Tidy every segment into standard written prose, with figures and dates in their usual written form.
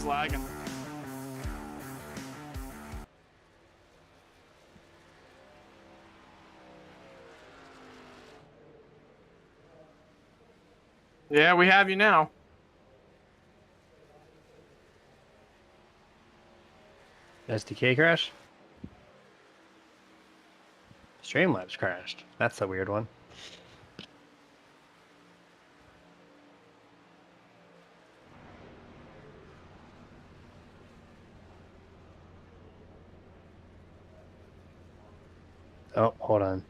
lagging. Yeah, we have you now. SDK crash? Streamlabs crashed. That's a weird one. Oh, hold on.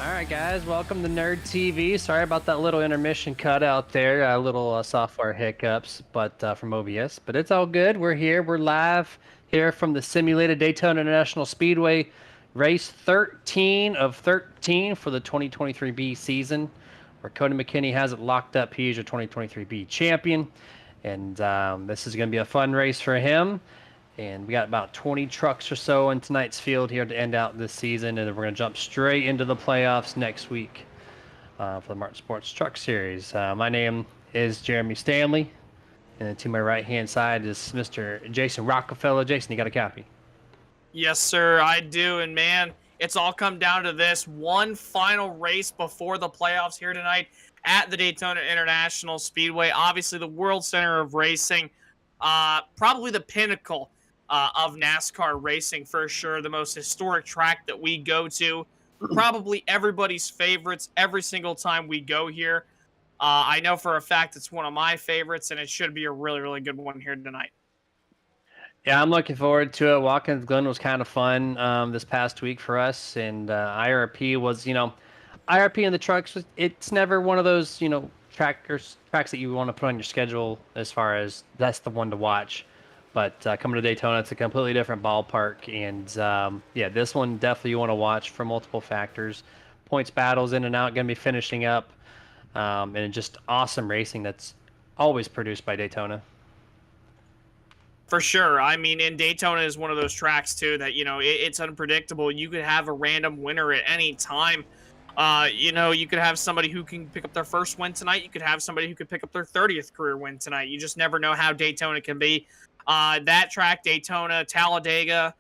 Alright guys, welcome to Nerd TV. Sorry about that little intermission cut out there, a little software hiccups from OBS, but it's all good. We're here, we're live here from the simulated Daytona International Speedway, race 13 of 13 for the 2023B season, where Cody McKinney has it locked up. He is your 2023B champion, and this is going to be a fun race for him. And we got about 20 trucks or so in tonight's field here to end out this season, and we're going to jump straight into the playoffs next week for the Martin Sports Truck Series. My name is Jeremy Stanley, and to my right-hand side is Mr. Jason Rockefeller. Jason, you got a copy? Yes, sir, I do. And man, it's all come down to this one final race before the playoffs here tonight at the Daytona International Speedway. Obviously, the world center of racing, probably the pinnacle of NASCAR racing for sure. The most historic track that we go to. Probably everybody's favorites every single time we go here. I know for a fact it's one of my favorites, and it should be a really, really good one here tonight. Yeah, I'm looking forward to it. Watkins Glen was kind of fun this past week for us, and IRP was, IRP in the trucks, it's never one of those, tracks that you want to put on your schedule as far as that's the one to watch. But coming to Daytona, it's a completely different ballpark, and yeah, this one definitely you want to watch for multiple factors. Points battles in and out, going to be finishing up, and just awesome racing that's always produced by Daytona. For sure. I mean, and Daytona is one of those tracks too that, it's unpredictable. You could have a random winner at any time. You could have somebody who can pick up their first win tonight. You could have somebody who could pick up their 30th career win tonight. You just never know how Daytona can be. That track, Daytona, Talladega,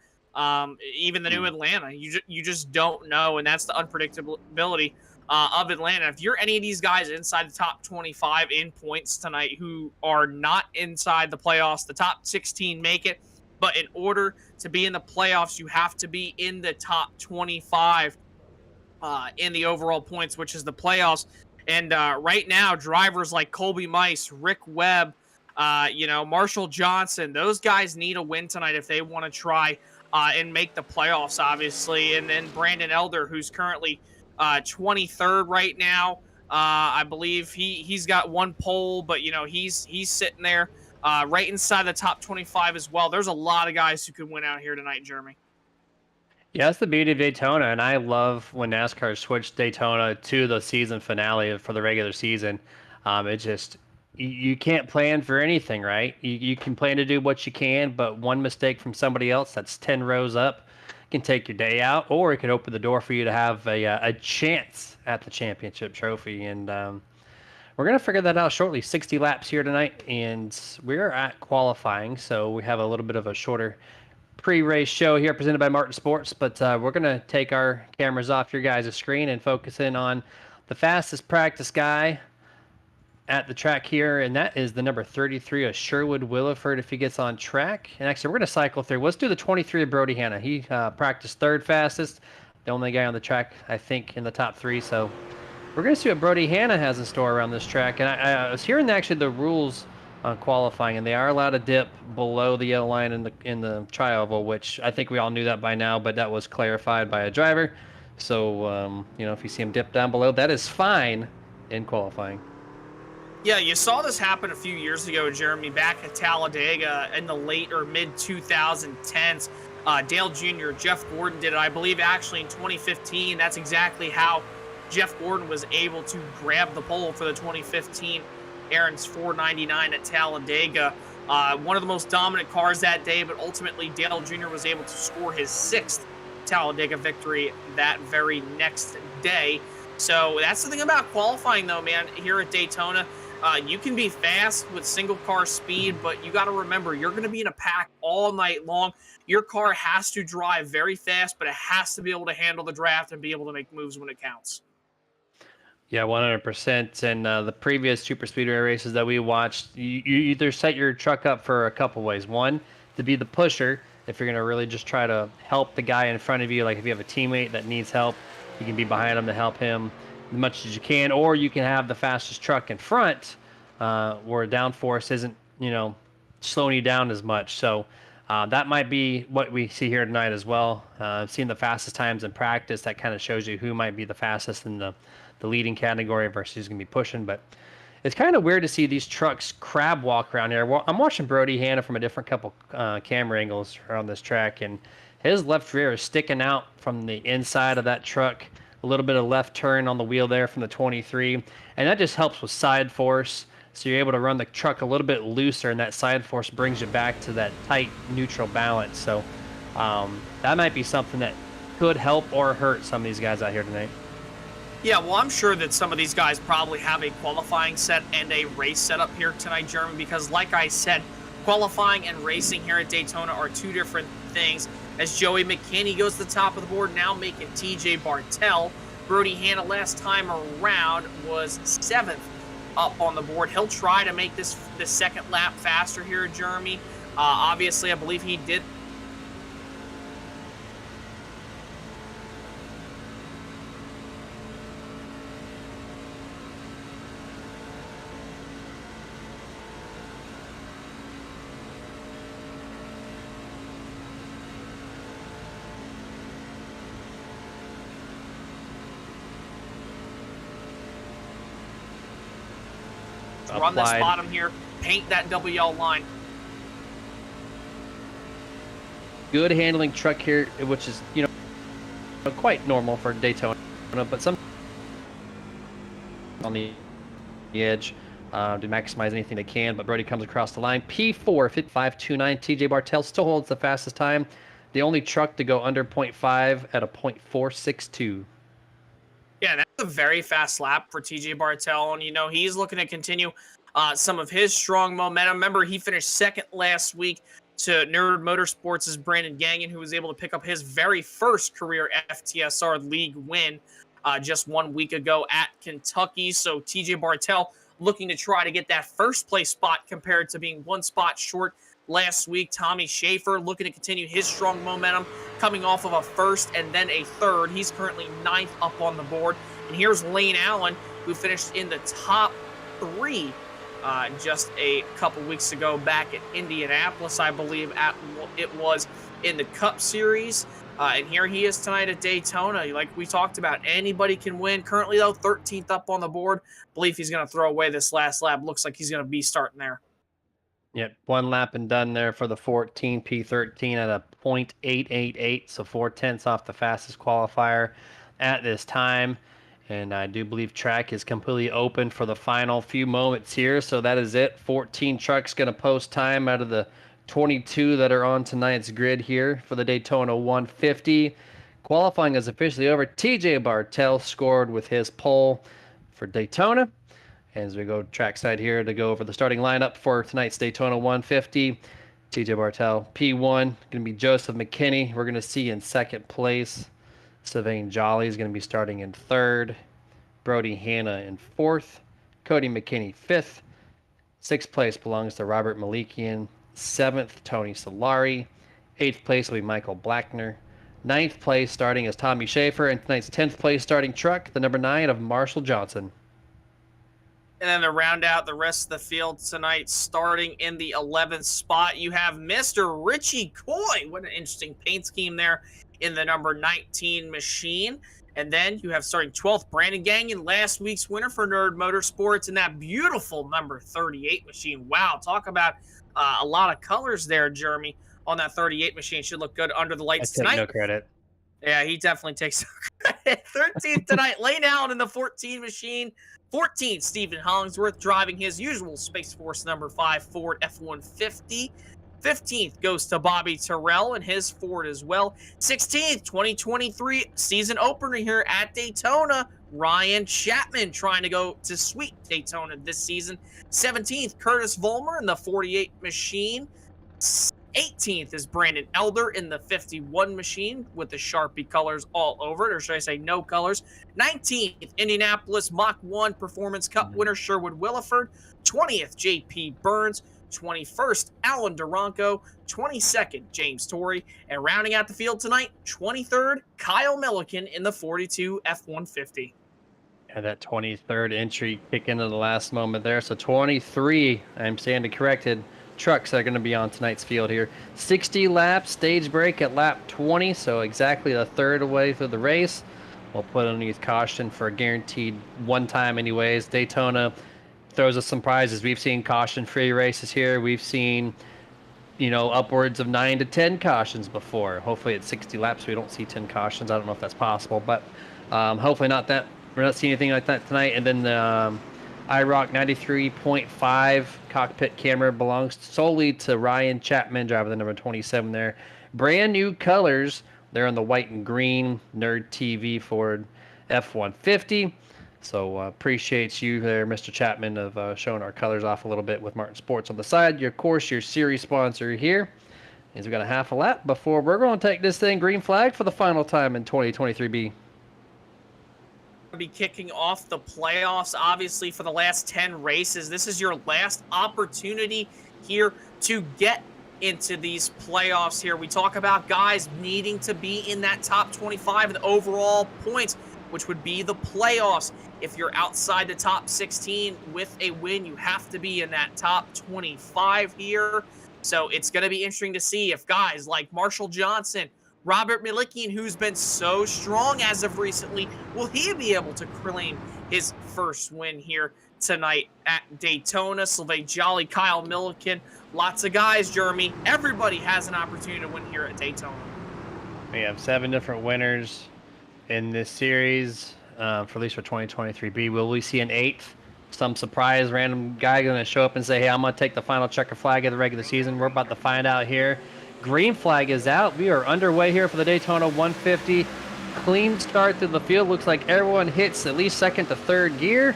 even the new Atlanta, you just don't know, and that's the unpredictability of Atlanta. If you're any of these guys inside the top 25 in points tonight who are not inside the playoffs, the top 16 make it, but in order to be in the playoffs, you have to be in the top 25 in the overall points, which is the playoffs. And right now, drivers like Colby Mice, Rick Webb, Marshall Johnson, those guys need a win tonight if they want to try and make the playoffs, obviously. And then Brandon Elder, who's currently 23rd right now. I believe he's got one pole, but he's sitting there right inside the top 25 as well. There's a lot of guys who could win out here tonight, Jeremy. Yeah, that's the beauty of Daytona, and I love when NASCAR switched Daytona to the season finale for the regular season. It just you can't plan for anything, right? You can plan to do what you can, but one mistake from somebody else that's 10 rows up can take your day out, or it can open the door for you to have a chance at the championship trophy. And we're going to figure that out shortly. 60 laps here tonight, and we're at qualifying, so we have a little bit of a shorter pre-race show here presented by Martin Sports, but we're going to take our cameras off your guys' screen and focus in on the fastest practice guy at the track here, and that is the number 33 of Sherwood Williford if he gets on track. And actually, we're going to cycle through. Let's do the 23 of Brody Hanna. He practiced third fastest, the only guy on the track, I think, in the top three. So we're going to see what Brody Hanna has in store around this track. And I was hearing actually the rules on qualifying, and they are allowed to dip below the yellow line in the tri-oval, which I think we all knew that by now, but that was clarified by a driver. So, if you see him dip down below, that is fine in qualifying. Yeah, you saw this happen a few years ago, Jeremy, back at Talladega in the late or mid 2010s. Dale Jr., Jeff Gordon did it. I believe actually in 2015, that's exactly how Jeff Gordon was able to grab the pole for the 2015 Aaron's 499 at Talladega. One of the most dominant cars that day, but ultimately Dale Jr. was able to score his sixth Talladega victory that very next day. So that's the thing about qualifying, though, man, here at Daytona. You can be fast with single car speed, but you got to remember you're going to be in a pack all night long. Your car has to drive very fast, but it has to be able to handle the draft and be able to make moves when it counts. Yeah, 100%. And the previous super speedway races that we watched, you either set your truck up for a couple ways. One, to be the pusher, if you're going to really just try to help the guy in front of you. Like if you have a teammate that needs help, you can be behind him to help him as much as you can. Or you can have the fastest truck in front, where downforce isn't, slowing you down as much. So that might be what we see here tonight as well. I've seen the fastest times in practice. That kind of shows you who might be the fastest in the leading category versus who's going to be pushing. But it's kind of weird to see these trucks crab walk around here. Well, I'm watching Brody Hanna from a different couple camera angles around this track, and his left rear is sticking out from the inside of that truck. A little bit of left turn on the wheel there from the 23, and that just helps with side force. So you're able to run the truck a little bit looser, and that side force brings you back to that tight neutral balance. So that might be something that could help or hurt some of these guys out here tonight. Yeah, well, I'm sure that some of these guys probably have a qualifying set and a race setup here tonight, Jeremy, because like I said, qualifying and racing here at Daytona are two different things. As Joey McKinney goes to the top of the board, now making TJ Bartell. Brody Hanna last time around was 7th up on the board. He'll try to make this the second lap faster here, Jeremy. Obviously, I believe he did run this bottom here, paint that WL line. Good handling truck here, which is, quite normal for Daytona, but some on the edge to maximize anything they can. But Brody comes across the line. P4, 55.29. TJ Bartell still holds the fastest time. The only truck to go under 0.5 at a 0.462. Yeah, that's a very fast lap for TJ Bartell, and he's looking to continue some of his strong momentum. Remember, he finished second last week to Nerd Motorsports' Brandon Gagnon, who was able to pick up his very first career FTSR League win just 1 week ago at Kentucky. So TJ Bartell looking to try to get that first place spot compared to being one spot short last week. Tommy Schaefer looking to continue his strong momentum, coming off of a first and then a third. He's currently 9th up on the board. And here's Lane Allen, who finished in the top 3 just a couple weeks ago back at Indianapolis, I believe it was in the Cup Series. And here he is tonight at Daytona. Like we talked about, anybody can win. Currently, though, 13th up on the board. Believe he's going to throw away this last lap. Looks like he's going to be starting there. Yep, one lap and done there for the 14 P13 at a 0.888, so 0.4 off the fastest qualifier at this time. And I do believe track is completely open for the final few moments here. So that is it. 14 trucks going to post time out of the 22 that are on tonight's grid here for the Daytona 150. Qualifying is officially over. TJ Bartell scored with his pole for Daytona. As we go trackside here to go over the starting lineup for tonight's Daytona 150. TJ Bartell, P1, going to be Joseph McKinney. We're going to see in second place. Sylvain Jolly is going to be starting in third. Brody Hanna in fourth. Cody McKinney, fifth. Sixth place belongs to Robert Malikian. Seventh, Tony Solari. Eighth place will be Michael Blackner. Ninth place starting is Tommy Schaefer. And tonight's 10th place starting truck, the number 9 of Marshall Johnson. And then to round out the rest of the field tonight, starting in the 11th spot, you have Mr. Richie Coy. What an interesting paint scheme there in the number 19 machine. And then you have starting 12th, Brandon Gagnon, last week's winner for Nerd Motorsports, in that beautiful number 38 machine. Wow, talk about a lot of colors there, Jeremy. on that 38 machine. Should look good under the I lights take tonight. no credit. Yeah, he definitely takes credit. 13th tonight, Lane Allen in the 14 machine. 14th, Stephen Hollingsworth driving his usual Space Force number 5 Ford F-150. 15th goes to Bobby Terrell and his Ford as well. 16th, 2023 season opener here at Daytona. Ryan Chapman trying to go to sweet Daytona this season. 17th, Curtis Vollmer in the 48 machine. 18th is Brandon Elder in the 51 machine with the Sharpie colors all over it, or should I say no colors. 19th, Indianapolis Mach 1 Performance Cup winner Sherwood Williford. 20th, JP Burns. 21st, Alan Duranco. 22nd, James Torrey. And rounding out the field tonight, 23rd, Kyle Milliken in the 42 F-150. And that 23rd entry kick into the last moment there. So 23, I'm standing corrected, trucks that are going to be on tonight's field here. 60 laps, stage break at lap 20, so exactly a third away through the race. We'll put underneath caution for a guaranteed one time anyways. Daytona throws us some prizes. We've seen caution-free races here. We've seen, you know, upwards of 9 to 10 cautions before. Hopefully at 60 laps we don't see 10 cautions. I don't know if that's possible, but hopefully not that. We're not seeing anything like that tonight. And then the IROC 93.5 cockpit camera belongs solely to Ryan Chapman, driving the number 27 there. Brand new colors. They're on the white and green Nerd TV Ford F-150. So appreciate you there, Mr. Chapman, of showing our colors off a little bit with Martin Sports on the side. Of course, your series sponsor here. Is we got a half a lap before we're going to take this thing green flag for the final time in 2023B. Be kicking off the playoffs, obviously, for the last 10 races. This is your last opportunity here to get into these playoffs here. We talk about guys needing to be in that top 25 in the overall points, which would be the playoffs. If you're outside the top 16 with a win, you have to be in that top 25 here. So it's going to be interesting to see if guys like Marshall Johnson, Robert Milikian, who's been so strong as of recently, will he be able to claim his first win here tonight at Daytona? Sylvain Jolly, Kyle Milliken, lots of guys, Jeremy. Everybody has an opportunity to win here at Daytona. We have 7 different winners in this series, for at least for 2023B. Will we see an 8th? Some surprise random guy going to show up and say, hey, I'm going to take the final checker flag of the regular season? We're about to find out here. Green flag is out. We are underway here for the Daytona 150. Clean start through the field. Looks like everyone hits at least second to third gear.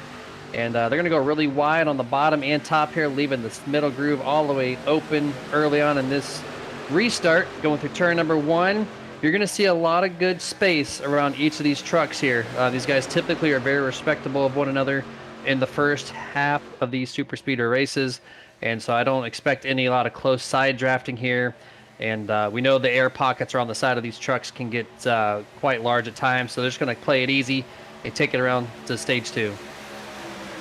And they're going to go really wide on the bottom and top here, leaving this middle groove all the way open early on in this restart. Going through turn number 1. You're going to see a lot of good space around each of these trucks here. These guys typically are very respectable of one another in the first half of these super speedway races. And so I don't expect a lot of close side drafting here. And we know the air pockets around the side of these trucks can get quite large at times, so they're just going to play it easy and take it around to stage 2.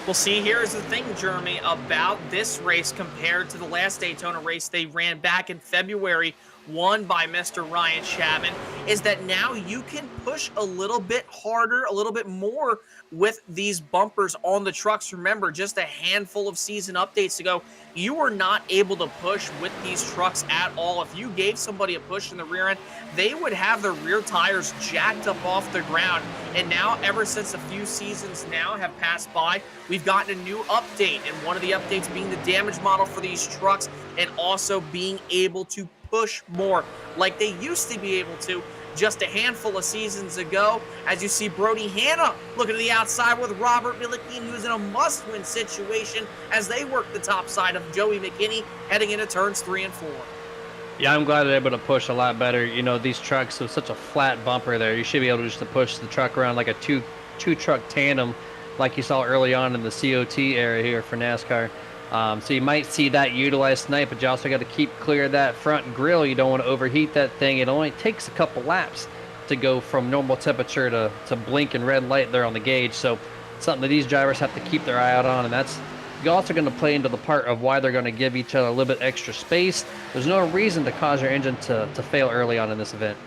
Well, see, here's the thing, Jeremy, about this race compared to the last Daytona race they ran back in February, won by Mr. Ryan Chapman, is that now you can push a little bit harder, a little bit more with these bumpers on the trucks. Remember, just a handful of season updates ago, you were not able to push with these trucks at all. If you gave somebody a push in the rear end, they would have their rear tires jacked up off the ground. And now, ever since a few seasons now have passed by, we've gotten a new update. And one of the updates being the damage model for these trucks and also being able to push more like they used to be able to just a handful of seasons ago. As you see Brody Hanna looking to the outside with Robert Milikian, who's in a must-win situation as they work the top side of Joey McKinney heading into turns 3 and 4. Yeah, I'm glad they're able to push a lot better. You know, these trucks with such a flat bumper there, you should be able to just to push the truck around like a two truck tandem like you saw early on in the COT era here for NASCAR. So you might see that utilized tonight, but you also got to keep clear of that front grille. You don't want to overheat that thing. It only takes a couple laps to go from normal temperature to blink and red light there on the gauge. So something that these drivers have to keep their eye out on, and that's also going to play into the part of why they're going to give each other a little bit extra space. There's no reason to cause your engine to fail early on in this event.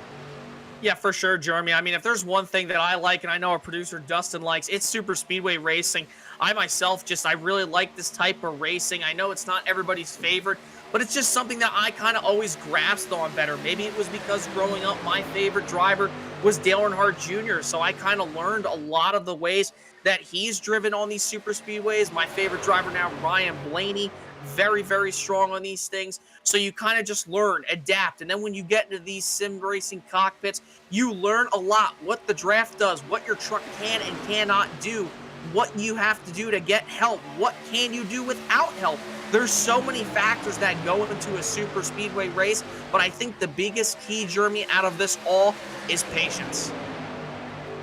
Yeah, for sure, Jeremy. I mean, if there's one thing that I like, and I know our producer Dustin likes, it's super speedway racing. I myself I really like this type of racing. I know it's not everybody's favorite, but it's just something that I kind of always grasped on better. Maybe it was because growing up, my favorite driver was Dale Earnhardt Jr., so I kind of learned a lot of the ways that he's driven on these super speedways. My favorite driver now, Ryan Blaney, very, very strong on these things. So you kind of just learn, adapt. And then when you get into these sim racing cockpits, you learn a lot what the draft does, what your truck can and cannot do, what you have to do to get help, what can you do without help. There's so many factors that go into a super speedway race, but I think the biggest key, Jeremy, out of this all is patience.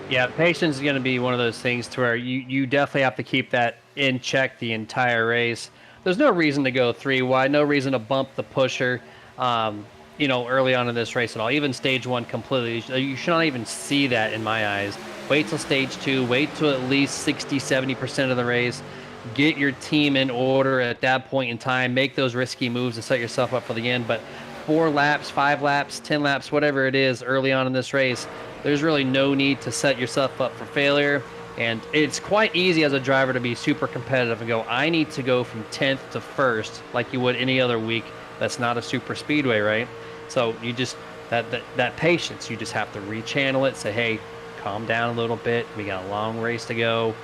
Yeah, patience is going to be one of those things to where you definitely have to keep that in check the entire race. There's no reason to go 3 wide, no reason to bump the pusher, early on in this race at all. Even stage 1 completely, you should not even see that in my eyes. Wait till stage 2, wait till at least 60, 70% of the race. Get your team in order at that point in time. Make those risky moves and set yourself up for the end. But 4 laps, 5 laps, 10 laps, whatever it is early on in this race, there's really no need to set yourself up for failure. And it's quite easy as a driver to be super competitive and go, I need to go from 10th to 1st like you would any other week. That's not a super speedway, right? So you just, that patience, you just have to rechannel it, say, hey, calm down a little bit. We got a long race to go,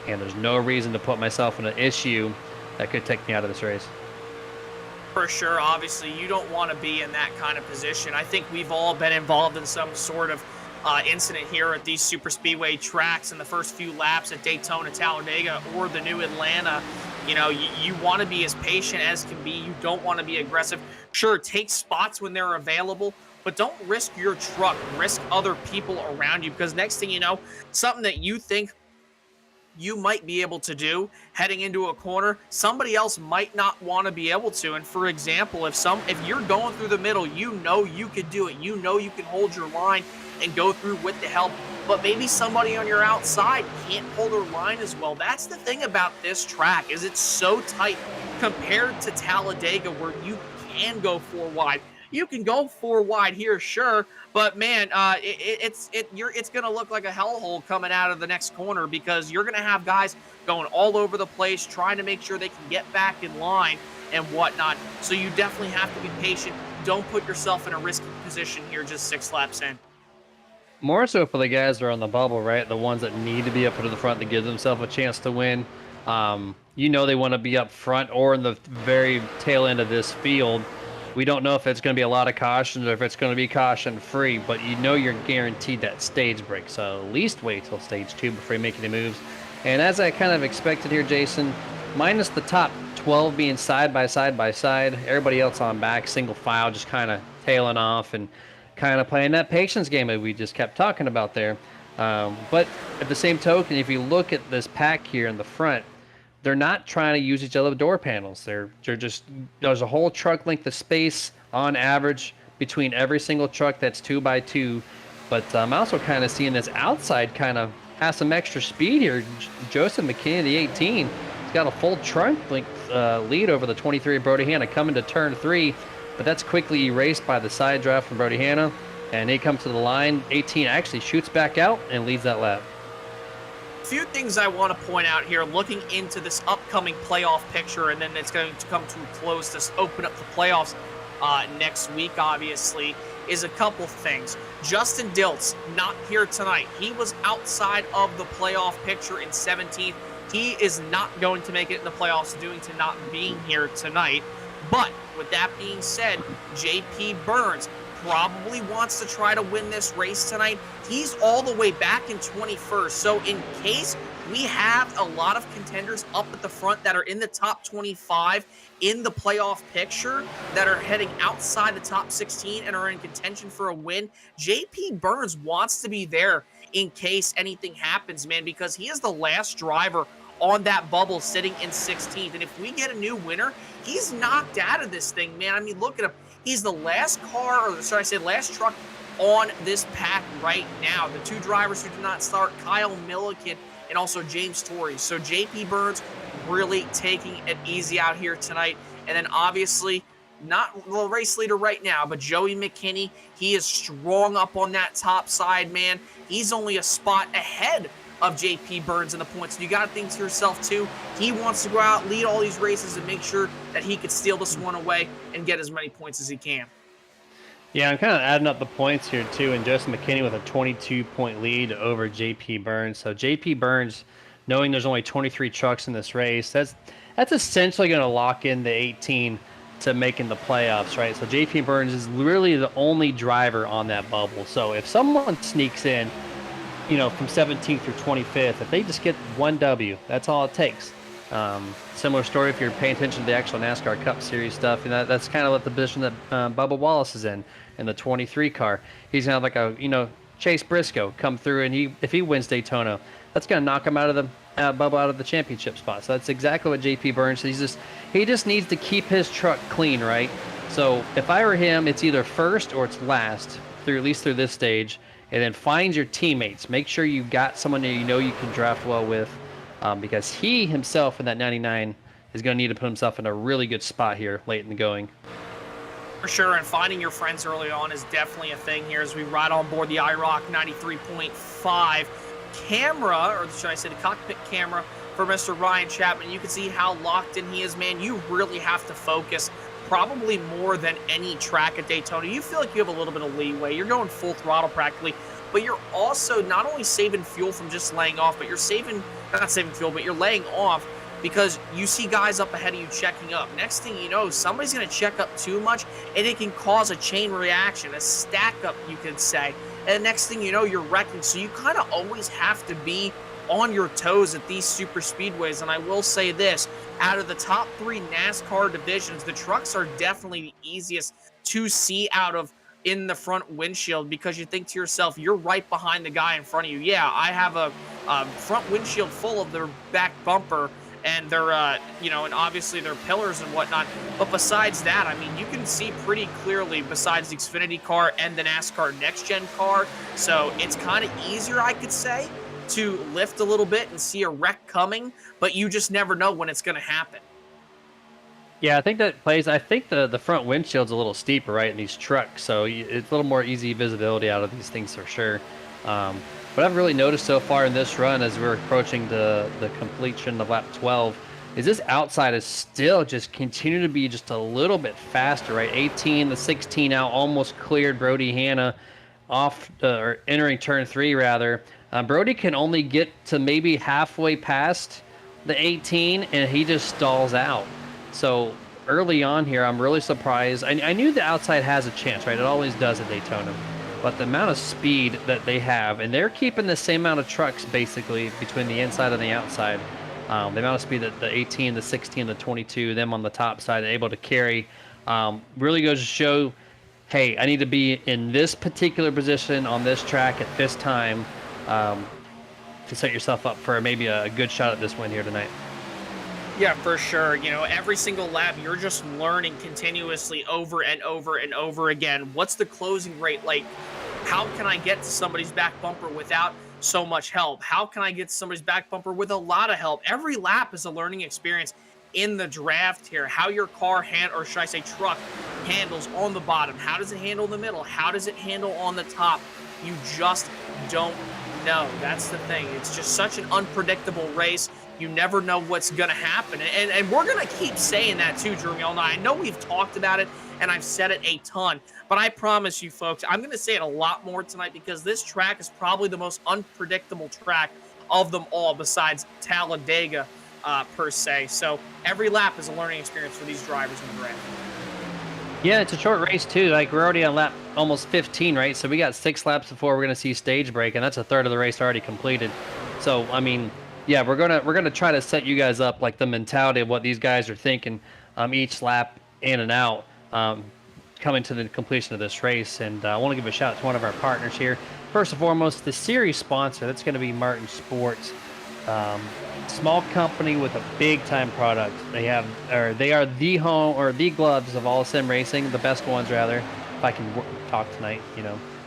and there's no reason to put myself in an issue that could take me out of this race. For sure, obviously, you don't want to be in that kind of position. I think we've all been involved in some sort of incident here at these super speedway tracks in the first few laps at Daytona, Talladega, or the new Atlanta. You want to be as patient as can be. You don't want to be aggressive. Sure, take spots when they're available, but don't risk your truck, risk other people around you, because next thing you know, something that you think you might be able to do heading into a corner, somebody else might not want to be able to. And for example, if you're going through the middle, you could do it. You can hold your line and go through with the help, but maybe somebody on your outside can't hold their line as well. That's the thing about this track, is it's so tight compared to Talladega, where you can go 4 wide. You can go 4 wide here, sure, but man, it's gonna look like a hellhole coming out of the next corner, because you're gonna have guys going all over the place trying to make sure they can get back in line and whatnot. So you definitely have to be patient. Don't put yourself in a risky position here just 6 laps in. More so for the guys that are on the bubble, right? The ones that need to be up to the front to give themselves a chance to win. They want to be up front or in the very tail end of this field. We don't know if it's going to be a lot of cautions or if it's going to be caution free, but you're guaranteed that stage break. So at least wait till stage 2 before you make any moves. And as I kind of expected here, Jason, minus the top 12 being side by side, everybody else on back, single file, just kind of tailing off and kind of playing that patience game that we just kept talking about there. But at the same token, if you look at this pack here in the front, they're not trying to use each other's door panels. They're just, there's a whole truck length of space on average between every single truck that's 2x2. But I'm also kind of seeing this outside kind of has some extra speed here. Joseph McKinney, the 18, he's got a full trunk length lead over the 23 Brody Hanna coming to turn 3. But that's quickly erased by the side draft from Brody Hanna. And they come to the line. 18 actually shoots back out and leads that lap. Few things I want to point out here, looking into this upcoming playoff picture, and then it's going to come to a close to open up the playoffs next week, obviously, is a couple things. Justin Diltz, not here tonight. He was outside of the playoff picture in 17th. He is not going to make it in the playoffs due to not being here tonight. But with that being said, JP Burns probably wants to try to win this race tonight. He's all the way back in 21st. So in case we have a lot of contenders up at the front that are in the top 25 in the playoff picture, that are heading outside the top 16 and are in contention for a win, JP Burns wants to be there in case anything happens, man, because he is the last driver on that bubble sitting in 16th. And if we get a new winner, he's knocked out of this thing, man. I mean, look at him. He's the last last truck on this pack right now. The 2 drivers who did not start, Kyle Milliken and also James Torrey. So JP Burns really taking it easy out here tonight. And then obviously, not the race leader right now, but Joey McKinney, he is strong up on that top side, man. He's only a spot ahead of JP Burns and the points. And you got to think to yourself, too, he wants to go out, lead all these races, and make sure that he could steal this one away and get as many points as he can. Yeah, I'm kind of adding up the points here too, and Justin McKinney with a 22-point lead over JP Burns. So JP Burns, knowing there's only 23 trucks in this race, that's essentially going to lock in the 18 to making the playoffs, right? So JP Burns is really the only driver on that bubble. So if someone sneaks in, from 17th through 25th, if they just get one W, that's all it takes. Similar story if you're paying attention to the actual NASCAR Cup Series stuff, and that's kind of what the position that Bubba Wallace is in the 23 car. He's gonna have like a Chase Briscoe come through, and if he wins Daytona, that's gonna knock him out of the Bubba out of the championship spot. So that's exactly what JP Burns. He just needs to keep his truck clean, right? So if I were him, it's either first or it's last at least through this stage, and then find your teammates. Make sure you got someone that you can draft well with. Because he himself in that 99 is going to need to put himself in a really good spot here late in the going. For sure, and finding your friends early on is definitely a thing here as we ride on board the IROC 93.5 camera, or should I say the cockpit camera, for Mr. Ryan Chapman. You can see how locked in he is, man. You really have to focus, probably more than any track at Daytona. You feel like you have a little bit of leeway. You're going full throttle practically, but you're also not only saving fuel from just laying off, but you're not saving fuel, but you're laying off because you see guys up ahead of you checking up. Next thing you know, somebody's going to check up too much, and it can cause a chain reaction, a stack up, you could say. And the next thing you know, you're wrecking. So you kind of always have to be on your toes at these super speedways. And I will say this, out of the top 3 NASCAR divisions, the trucks are definitely the easiest to see out of in the front windshield, because you think to yourself, you're right behind the guy in front of you. Yeah, I have a front windshield full of their back bumper and their, and obviously their pillars and whatnot. But besides that, I mean, you can see pretty clearly besides the Xfinity car and the NASCAR Next Gen car. So it's kind of easier, I could say, to lift a little bit and see a wreck coming, but you just never know when it's going to happen. Yeah, I think that plays. I think the front windshield's a little steeper, right, in these trucks, so it's a little more easy visibility out of these things for sure. What I've really noticed so far in this run, as we're approaching the completion of lap 12, is this outside is still just continue to be just a little bit faster, right? 18, the 16 out, almost cleared Brody Hanna off, or entering turn 3 rather. Brody can only get to maybe halfway past the 18, and he just stalls out. So early on here, I'm really surprised. I knew the outside has a chance, right? It always does at Daytona. But the amount of speed that they have, and they're keeping the same amount of trucks basically between the inside and the outside. The amount of speed that the 18, the 16, the 22, them on the top side are able to carry, really goes to show, hey, I need to be in this particular position on this track at this time to set yourself up for maybe a good shot at this win here tonight. Yeah, for sure. Every single lap, you're just learning continuously over and over and over again. What's the closing rate like? How can I get to somebody's back bumper without so much help? How can I get to somebody's back bumper with a lot of help? Every lap is a learning experience in the draft here. How your car or should I say truck handles on the bottom. How does it handle in the middle? How does it handle on the top? You just don't know. That's the thing. It's just such an unpredictable race. You never know what's going to happen. And we're going to keep saying that too, Jeremy, all night. I know we've talked about it, and I've said it a ton. But I promise you, folks, I'm going to say it a lot more tonight because this track is probably the most unpredictable track of them all besides Talladega, per se. So every lap is a learning experience for these drivers in the draft. Yeah, it's a short race too. Like, we're already on lap almost 15, right? So we got 6 laps before we're going to see stage break, and that's a third of the race already completed. So, I mean, yeah, we're gonna try to set you guys up like the mentality of what these guys are thinking each lap in and out coming to the completion of this race. And I want to give a shout out to one of our partners here. First and foremost, the series sponsor. That's going to be Martin Sports. Small company with a big time product. They are the home or the gloves of all sim racing, the best ones rather. If I can talk tonight,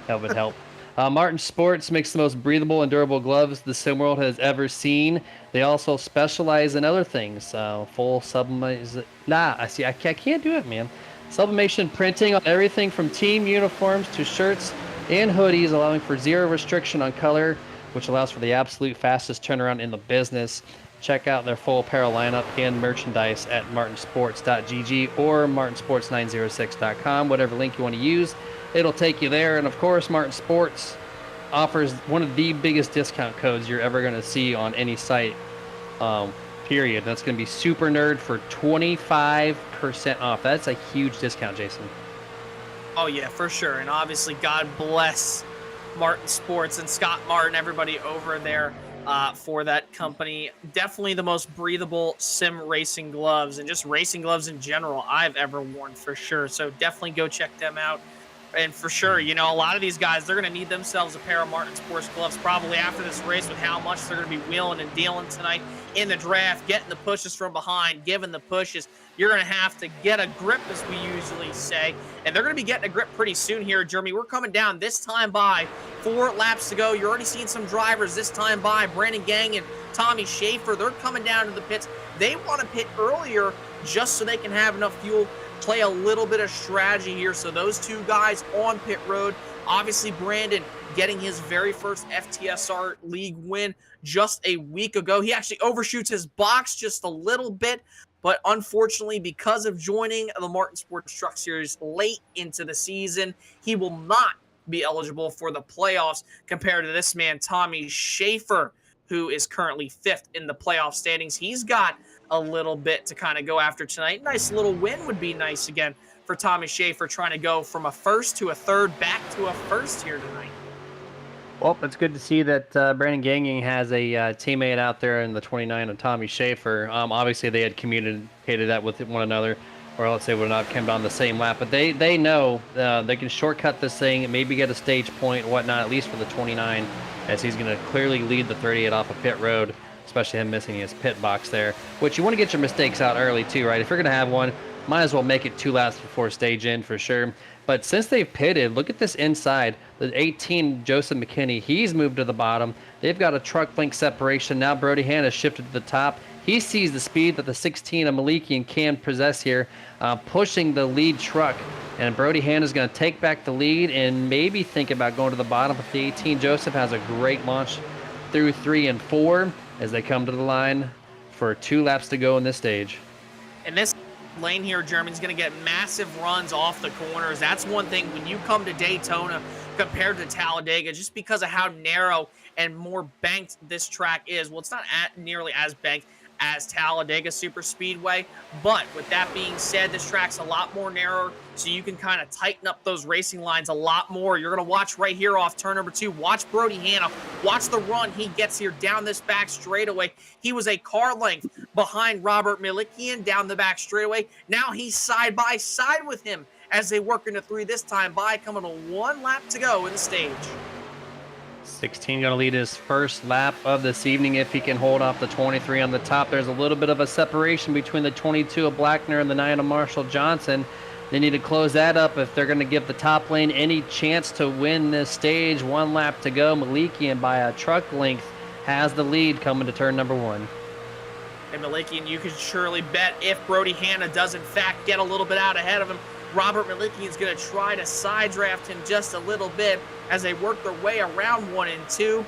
that would help. Martin Sports makes the most breathable and durable gloves the sim world has ever seen. They also specialize in other things. Full sublimation. I can't do it, man. Sublimation printing on everything from team uniforms to shirts and hoodies, allowing for zero restriction on color. which allows for the absolute fastest turnaround in the business. Check out their full apparel lineup and merchandise at martinsports.gg or martinsports906.com, whatever link you want to use. It'll take you there. And of course, Martin Sports offers one of the biggest discount codes you're ever going to see on any site, period. That's going to be Super Nerd for 25% off. That's a huge discount, Jason. Oh, yeah, for sure. And obviously, God bless Martin Sports and Scott Martin, everybody over there for that company. Definitely the most breathable sim racing gloves and just racing gloves in general I've ever worn, for sure. So definitely go check them out. And for sure, you know, a lot of these guys, they're going to need themselves a pair of Martin Sports gloves probably after this race with how much they're going to be wheeling and dealing tonight in the draft, getting the pushes from behind, giving the pushes. You're going to have to get a grip, as we usually say. And they're going to be getting a grip pretty soon here, Jeremy. We're coming down this time by 4 laps to go. You're already seeing some drivers this time by. Brandon Gang and Tommy Schaefer, they're coming down to the pits. They want to pit earlier just so they can have enough fuel, play a little bit of strategy here. So those two guys on pit road. Obviously, Brandon getting his very first FTSR league win just a week ago. He actually overshoots his box just a little bit, but unfortunately, because of joining the Martin Sports Truck Series late into the season, he will not be eligible for the playoffs compared to this man, Tommy Schaefer, who is currently 5th in the playoff standings. He's got a little bit to kind of go after tonight. Nice little win would be nice again for Tommy Schaefer, trying to go from a first to a third back to a first here tonight. Well, it's good to see that Brandon Ganging has a teammate out there in the 29 of Tommy Schaefer. Obviously, they had communicated that with one another, or else they would not have come on the same lap. But they know they can shortcut this thing and maybe get a stage point and whatnot, at least for the 29, as he's going to clearly lead the 38 off of pit road, especially him missing his pit box there, which you want to get your mistakes out early too, right? If you're going to have one, might as well make it 2 laps before stage in for sure. But since they've pitted, look at this inside. The 18, Joseph McKinney, he's moved to the bottom. They've got a truck length separation. Now Brody Hanna shifted to the top. He sees the speed that the 16 of Malikian can possess here, pushing the lead truck. And Brody Hanna's going to take back the lead and maybe think about going to the bottom. But the 18, Joseph, has a great launch through 3 and 4 as they come to the line for 2 laps to go in this stage. And this lane here, German's going to get massive runs off the corners. That's one thing when you come to Daytona compared to Talladega, just because of how narrow and more banked this track is. Well, it's not nearly as banked as Talladega Super Speedway, but with that being said, this track's a lot more narrow, so you can kind of tighten up those racing lines a lot more. You're going to watch right here off turn number 2. Watch Brody Hanna. Watch the run he gets here down this back straightaway. He was a car length behind Robert Malikian down the back straightaway. Now he's side by side with him as they work into 3 this time by, coming to 1 lap to go in the stage. 16 going to lead his first lap of this evening if he can hold off the 23 on the top. There's a little bit of a separation between the 22 of Blackner and the 9 of Marshall Johnson. They need to close that up if they're going to give the top lane any chance to win this stage. 1 lap to go. Malikian, by a truck length, has the lead coming to turn number 1. And Malikian, you can surely bet if Brody Hanna does in fact get a little bit out ahead of him, Robert Malikian is going to try to side draft him just a little bit as they work their way around 1 and 2.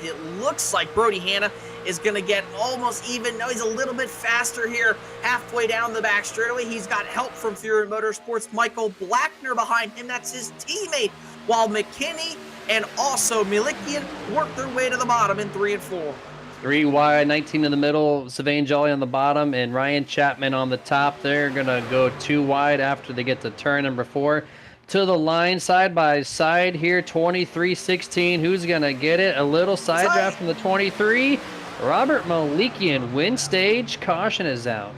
It looks like Brody Hanna is going to get almost even. No, he's a little bit faster here halfway down the back straightaway. He's got help from Fury Motorsports. Michael Blackner behind him. That's his teammate. While McKinney and also Malikian work their way to the bottom in 3 and 4. 3 wide, 19 in the middle, Sylvain Jolly on the bottom, and Ryan Chapman on the top. They're going to go 2 wide after they get to turn number 4. To the line, side by side here, 23-16. Who's going to get it? A little side draft from the 23. Robert Malikian wins stage. Caution is out.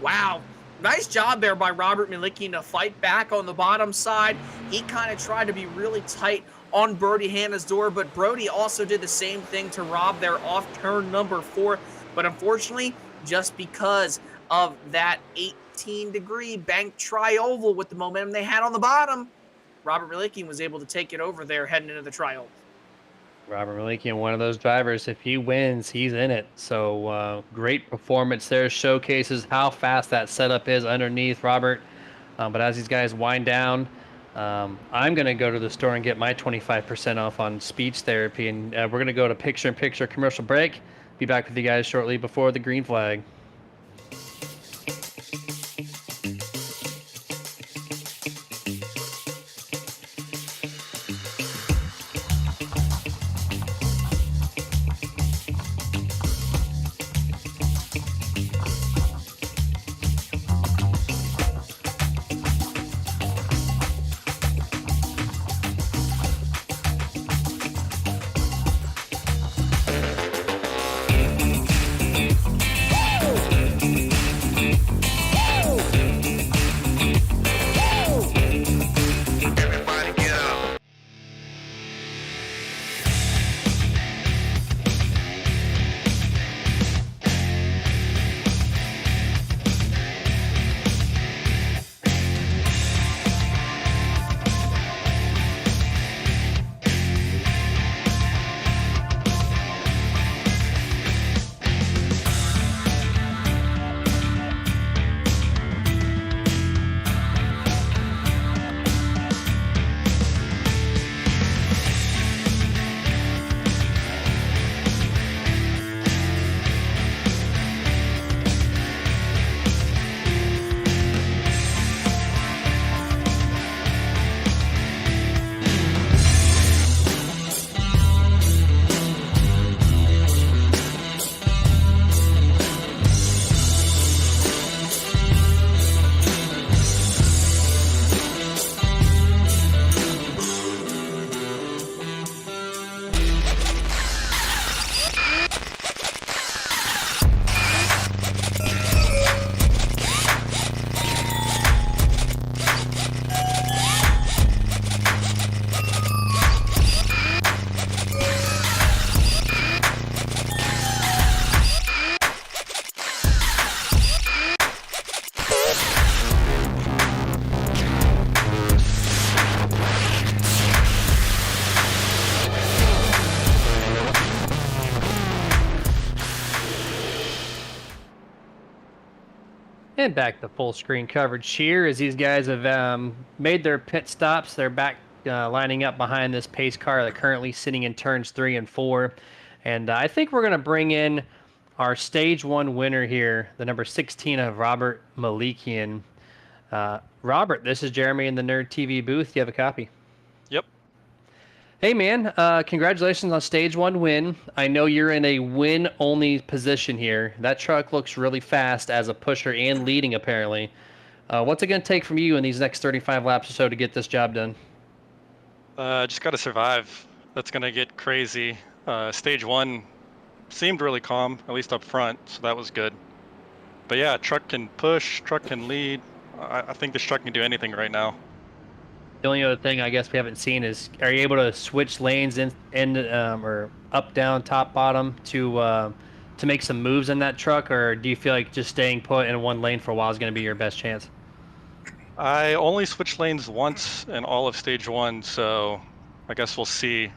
Wow. Nice job there by Robert Malikian to fight back on the bottom side. He kind of tried to be really tight on Brody Hanna's door, but Brody also did the same thing to Rob there off turn number 4. But unfortunately, just because of that 18-degree bank tri-oval with the momentum they had on the bottom, Robert Malikian was able to take it over there heading into the tri-oval. Robert Malikian, one of those drivers, if he wins, he's in it. So great performance there, showcases how fast that setup is underneath Robert. But as these guys wind down, I'm going to go to the store and get my 25% off on speech therapy, and we're going to go to picture-in-picture commercial break. Be back with you guys shortly before the green flag. Everybody get up. And back to full screen coverage here as these guys have made their pit stops. They're back lining up behind this pace car. They're currently sitting in turns 3 and 4. And I think we're going to bring in our stage 1 winner here, the number 16 of Robert Malikian. Robert, this is Jeremy in the Nerd TV booth. You have a copy? Yep. Hey, man, congratulations on stage 1 win. I know you're in a win-only position here. That truck looks really fast as a pusher and leading, apparently. What's it going to take from you in these next 35 laps or so to get this job done? Just got to survive. That's going to get crazy. Stage 1 seemed really calm, at least up front, so that was good. But yeah, truck can push, truck can lead. I think this truck can do anything right now. The only other thing I guess we haven't seen is, are you able to switch lanes in or up, down, top, bottom to make some moves in that truck, or do you feel like just staying put in one lane for a while is going to be your best chance? I only switched lanes once in all of stage 1, so I guess we'll see.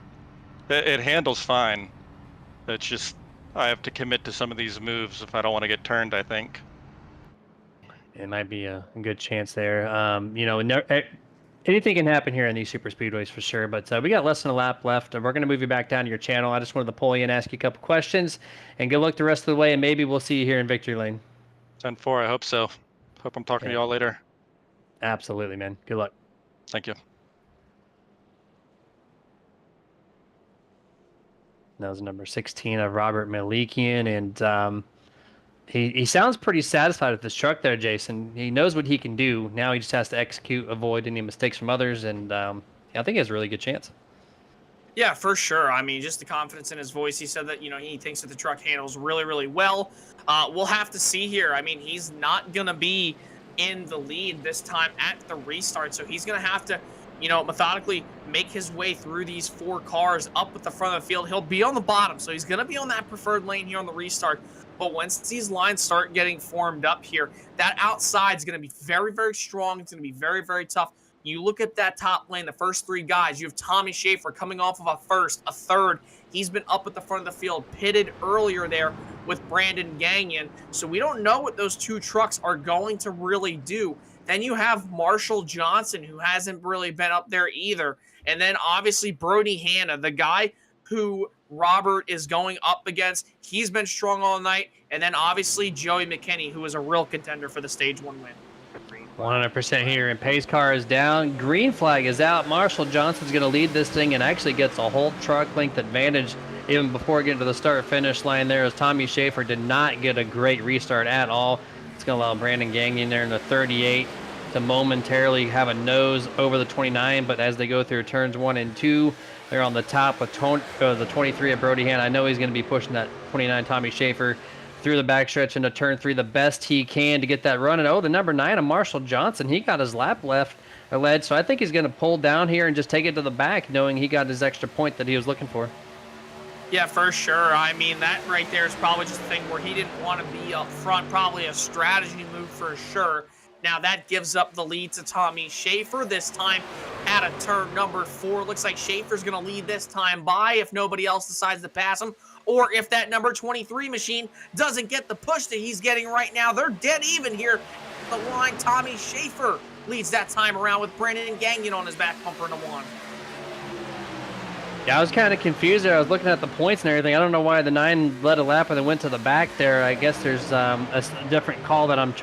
It handles fine. It's just I have to commit to some of these moves if I don't want to get turned, I think. It might be a good chance there. Anything can happen here in these super speedways for sure, but we got less than a lap left, and we're going to move you back down to your channel. I just wanted to pull you and ask you a couple questions, and good luck the rest of the way, and maybe we'll see you here in victory lane. 10-4, I hope so. Hope I'm talking to y'all later. Absolutely, man. Good luck. Thank you. That was number 16 of Robert Malikian, and he sounds pretty satisfied with this truck there, Jason. He knows what he can do. Now he just has to execute, avoid any mistakes from others, and I think he has a really good chance. Yeah, for sure. I mean, just the confidence in his voice. He said that, he thinks that the truck handles really, really well. We'll have to see here. I mean, he's not going to be in the lead this time at the restart, so he's going to have to, methodically make his way through these 4 cars up at the front of the field. He'll be on the bottom, so he's going to be on that preferred lane here on the restart. But once these lines start getting formed up here, that outside is going to be very, very strong. It's going to be very, very tough. You look at that top lane, the first 3 guys. You have Tommy Schaefer coming off of a first, a third. He's been up at the front of the field, pitted earlier there with Brandon Gagnon. So we don't know what those 2 trucks are going to really do. Then you have Marshall Johnson, who hasn't really been up there either. And then obviously Brody Hanna, the guy who Robert is going up against. He's been strong all night. And then obviously Joey McKinney, who is a real contender for the stage 1 win. 100% here, and pace car is down. Green flag is out. Marshall Johnson's going to lead this thing and actually gets a whole truck length advantage even before getting to the start-finish line there, as Tommy Schaefer did not get a great restart at all. It's going to allow Brandon Gagnon there in the 38 to momentarily have a nose over the 29, but as they go through turns 1 and 2, they're on the top with the 23 of Brody Hanna. I know he's going to be pushing that 29 Tommy Schaefer through the backstretch into turn 3 the best he can to get that run. And the number 9 of Marshall Johnson, he got his lap led, so I think he's going to pull down here and just take it to the back, knowing he got his extra point that he was looking for. Yeah, for sure. I mean, that right there is probably just a thing where he didn't want to be up front, probably a strategy move for sure. Now that gives up the lead to Tommy Schaefer, this time at a turn number 4. Looks like Schaefer's going to lead this time by if nobody else decides to pass him, or if that number 23 machine doesn't get the push that he's getting right now. They're dead even here. The line, Tommy Schaefer leads that time around with Brandon Gagnon on his back bumper in a 1. Yeah, I was kind of confused there. I was looking at the points and everything. I don't know why the 9 led a lap and then went to the back there. I guess there's a different call that I'm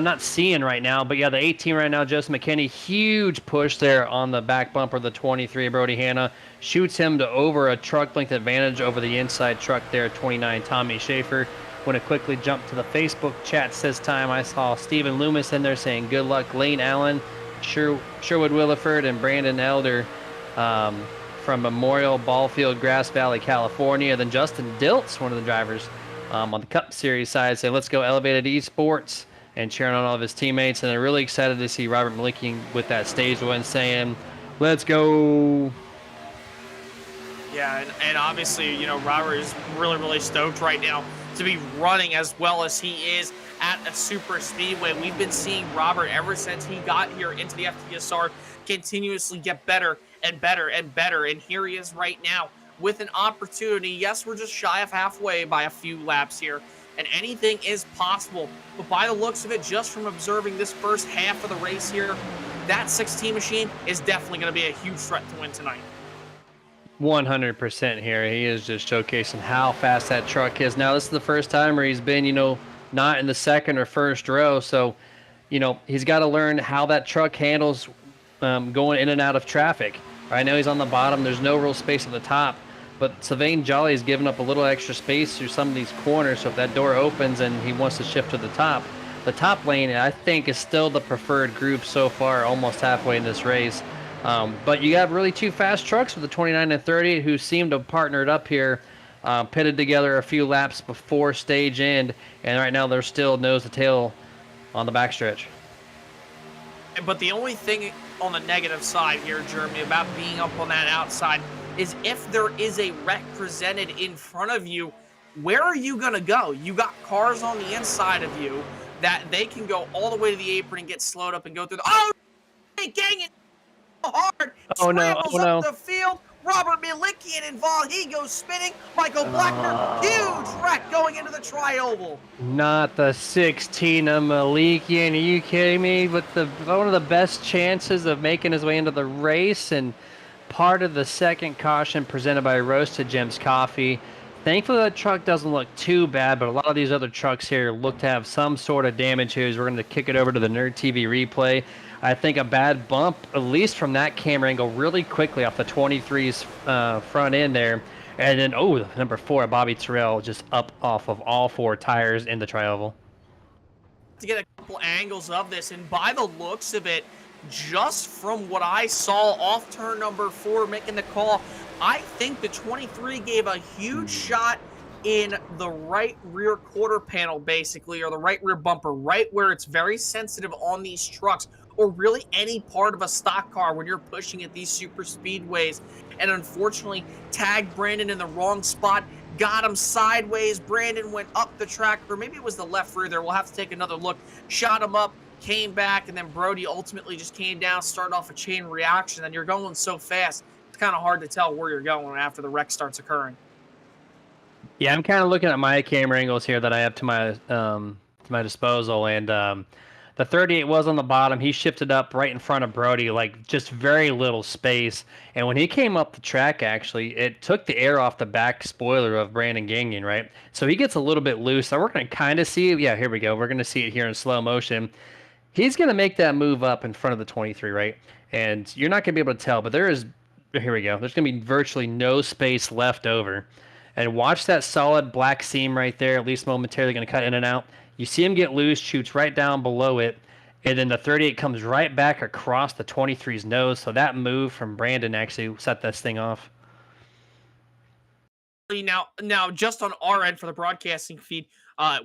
not seeing right now. But yeah, the 18 right now, Joseph McKinney, huge push there on the back bumper. The 23, Brody Hanna, shoots him to over a truck length advantage over the inside truck there, 29, Tommy Schaefer. Want to quickly jump to the Facebook chat this time. I saw Stephen Loomis in there saying good luck, Lane Allen, Sherwood Williford, and Brandon Elder from Memorial Ballfield, Grass Valley, California. Then Justin Diltz, one of the drivers on the Cup Series side, saying let's go Elevated Esports, and cheering on all of his teammates. And they're really excited to see Robert Malikian with that stage win, saying let's go. Yeah, and obviously, you know, Robert is really, really stoked right now to be running as well as he is at a super speedway. We've been seeing Robert ever since he got here into the FTSR continuously get better and better and better. And here he is right now with an opportunity. Yes, we're just shy of halfway by a few laps here, and anything is possible. But by the looks of it, just from observing this first half of the race here, that 16 machine is definitely going to be a huge threat to win tonight. 100% here. He is just showcasing how fast that truck is. Now, this is the first time where he's been, you know, not in the second or first row. So, you know, he's got to learn how that truck handles going in and out of traffic. Right now he's on the bottom. There's no real space at the top. But Sylvain Jolly has given up a little extra space through some of these corners. So if that door opens and he wants to shift to the top lane, I think, is still the preferred group so far, almost halfway in this race. But you got really 2 fast trucks with the 29 and 30 who seem to have partnered up here, pitted together a few laps before stage end, and right now they're still nose to tail on the backstretch. But the only thing on the negative side here, Jeremy, about being up on that outside is if there is a wreck presented in front of you, where are you going to go? You got cars on the inside of you that they can go all the way to the apron and get slowed up and go through the... Oh, dang it! Hard, scrambles up the field. Robert Malikian involved. He goes spinning. Michael Blackner, huge wreck going into the tri-oval. Not the 16 of Malikian. Are you kidding me? With one of the best chances of making his way into the race, and part of the second caution presented by Roasted Gems Coffee. Thankfully, that truck doesn't look too bad, but a lot of these other trucks here look to have some sort of damage here. We're going to kick it over to the Nerd TV replay. I think a bad bump, at least from that camera angle, really quickly off the 23's front end there. And then, number 4, Bobby Terrell, just up off of all 4 tires in the tri-oval. To get a couple angles of this, and by the looks of it, just from what I saw off turn number 4 making the call, I think the 23 gave a huge shot in the right rear quarter panel, basically, or the right rear bumper, right where it's very sensitive on these trucks, or really any part of a stock car when you're pushing at these super speedways. And unfortunately, tagged Brandon in the wrong spot, got him sideways. Brandon went up the track, or maybe it was the left rear there. We'll have to take another look. Shot him up, came back, and then Brody ultimately just came down, started off a chain reaction. And you're going so fast, it's kind of hard to tell where you're going after the wreck starts occurring. Yeah, I'm kind of looking at my camera angles here that I have to my disposal, and The 38 was on the bottom. He shifted up right in front of Brody, like just very little space. And when he came up the track, actually, it took the air off the back spoiler of Brandon Gagnon, right? So he gets a little bit loose. So we're going to kind of see it. Yeah, here we go. We're going to see it here in slow motion. He's going to make that move up in front of the 23, right? And you're not going to be able to tell, but here we go. There's going to be virtually no space left over. And watch that solid black seam right there, at least momentarily going to cut in and out. You see him get loose, shoots right down below it, and then the 38 comes right back across the 23's nose. So that move from Brandon actually set this thing off. Now, just on our end for the broadcasting feed,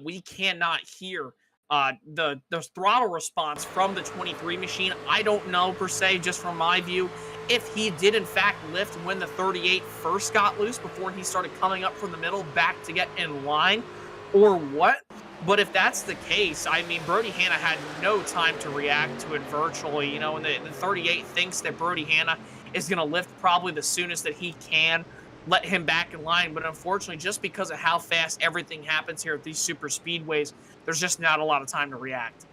we cannot hear the throttle response from the 23 machine. I don't know per se, just from my view, if he did in fact lift when the 38 first got loose before he started coming up from the middle back to get in line, or what. But if that's the case, I mean, Brody Hanna had no time to react to it virtually, you know, and the 38 thinks that Brody Hanna is going to lift probably the soonest that he can, let him back in line. But unfortunately, just because of how fast everything happens here at these super speedways, there's just not a lot of time to react.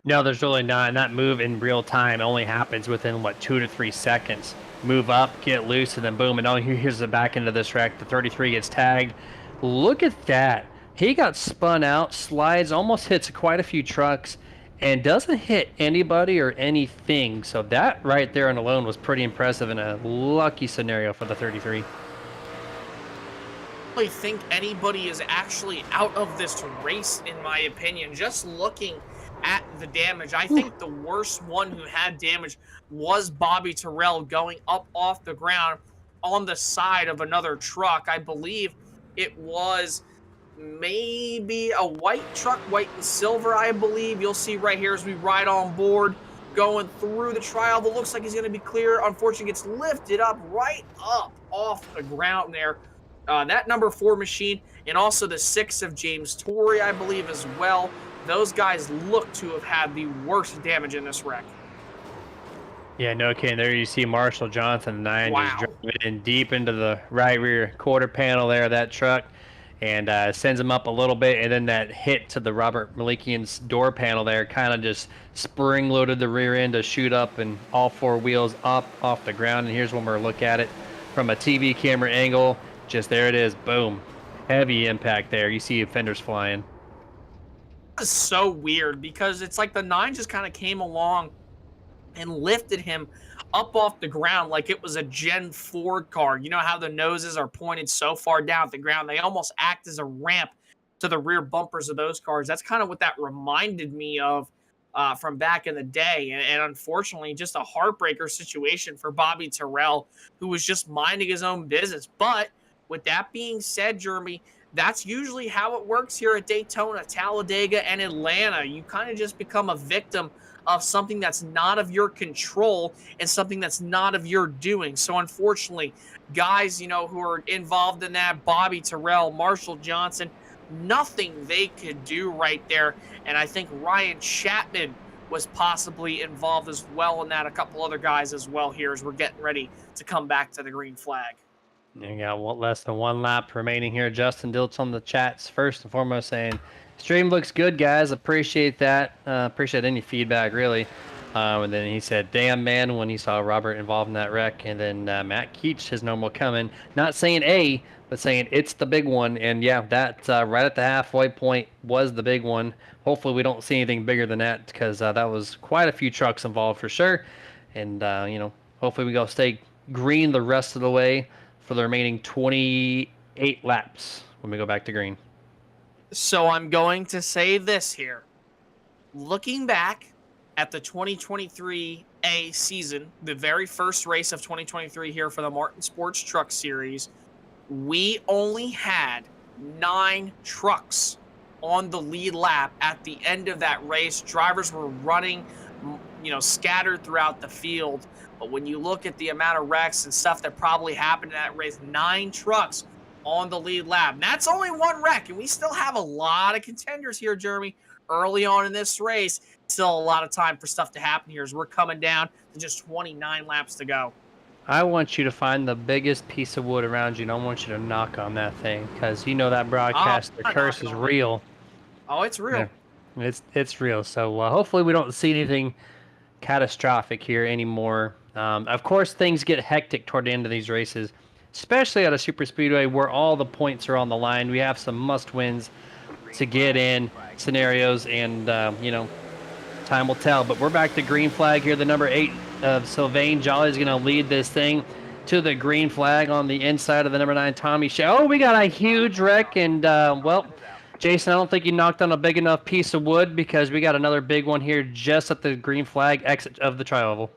No, there's really not. And that move in real time only happens within, 2 to 3 seconds. Move up, get loose, and then boom. And here's the back end of this wreck. The 33 gets tagged. Look at that. He got spun out, slides, almost hits quite a few trucks, and doesn't hit anybody or anything. So that right there and alone was pretty impressive and a lucky scenario for the 33. I think anybody is actually out of this race, in my opinion. Just looking at the damage, I think the worst one who had damage was Bobby Terrell going up off the ground on the side of another truck. I believe it was maybe a white truck, white and silver, I believe. You'll see right here as we ride on board, going through the trial. That looks like he's going to be clear. Unfortunately, gets lifted up right up off the ground there. That number 4 machine, and also the 6 of James Torrey, I believe, as well. Those guys look to have had the worst damage in this wreck. Yeah, no kidding. There you see Marshall Johnson, 9, Wow. just driving in deep into the right rear quarter panel there of that truck, and sends him up a little bit, and then that hit to the Robert Malikian's door panel there kind of just spring-loaded the rear end to shoot up, and all 4 wheels up off the ground. And here's one more look at it from a TV camera angle. Just there it is, boom. Heavy impact there. You see fenders flying. It's so weird because it's like the 9 just kind of came along and lifted him up off the ground like it was a Gen 4 car. You know how the noses are pointed so far down at the ground? They almost act as a ramp to the rear bumpers of those cars. That's kind of what that reminded me of from back in the day. And unfortunately, just a heartbreaker situation for Bobby Terrell, who was just minding his own business. But with that being said, Jeremy, that's usually how it works here at Daytona, Talladega, and Atlanta. You kind of just become a victim of something that's not of your control and something that's not of your doing. So unfortunately, guys, you know, who are involved in that, Bobby Terrell, Marshall Johnson, nothing they could do right there. And I think Ryan Chapman was possibly involved as well in that, a couple other guys as well here as we're getting ready to come back to the green flag. You got less than 1 lap remaining here. Justin Diltz on the chats first and foremost saying, stream looks good, guys. Appreciate that. Appreciate any feedback, really. And then he said, damn, man, when he saw Robert involved in that wreck. And then Matt Keach, his normal coming, not saying A, but saying it's the big one. And yeah, that right at the halfway point was the big one. Hopefully we don't see anything bigger than that, because that was quite a few trucks involved for sure. And, you know, hopefully we go stay green the rest of the way for the remaining 28 laps when we go back to green. So I'm going to say this here. Looking back at the 2023 A season, the very first race of 2023 here for the Martin Sports Truck Series, we only had 9 trucks on the lead lap at the end of that race. Drivers were running, you know, scattered throughout the field. But when you look at the amount of wrecks and stuff that probably happened in that race, 9 trucks on the lead lap. And that's only 1 wreck, and we still have a lot of contenders here, Jeremy, early on in this race. Still a lot of time for stuff to happen here as we're coming down to just 29 laps to go. I want you to find the biggest piece of wood around you, and I want you to knock on that thing, because you know that broadcast, the curse is real. Oh, it's real. Yeah. It's real. So hopefully we don't see anything catastrophic here anymore. Of course, things get hectic toward the end of these races, especially at a super speedway where all the points are on the line. We have some must wins to get in scenarios, and time will tell. But we're back to green flag here. The number 8 of Sylvain Jolly is going to lead this thing to the green flag on the inside of the number 9 Tommy Shea. Oh, we got a huge wreck, and well, Jason, I don't think you knocked on a big enough piece of wood because we got another big one here just at the green flag exit of the tri-oval.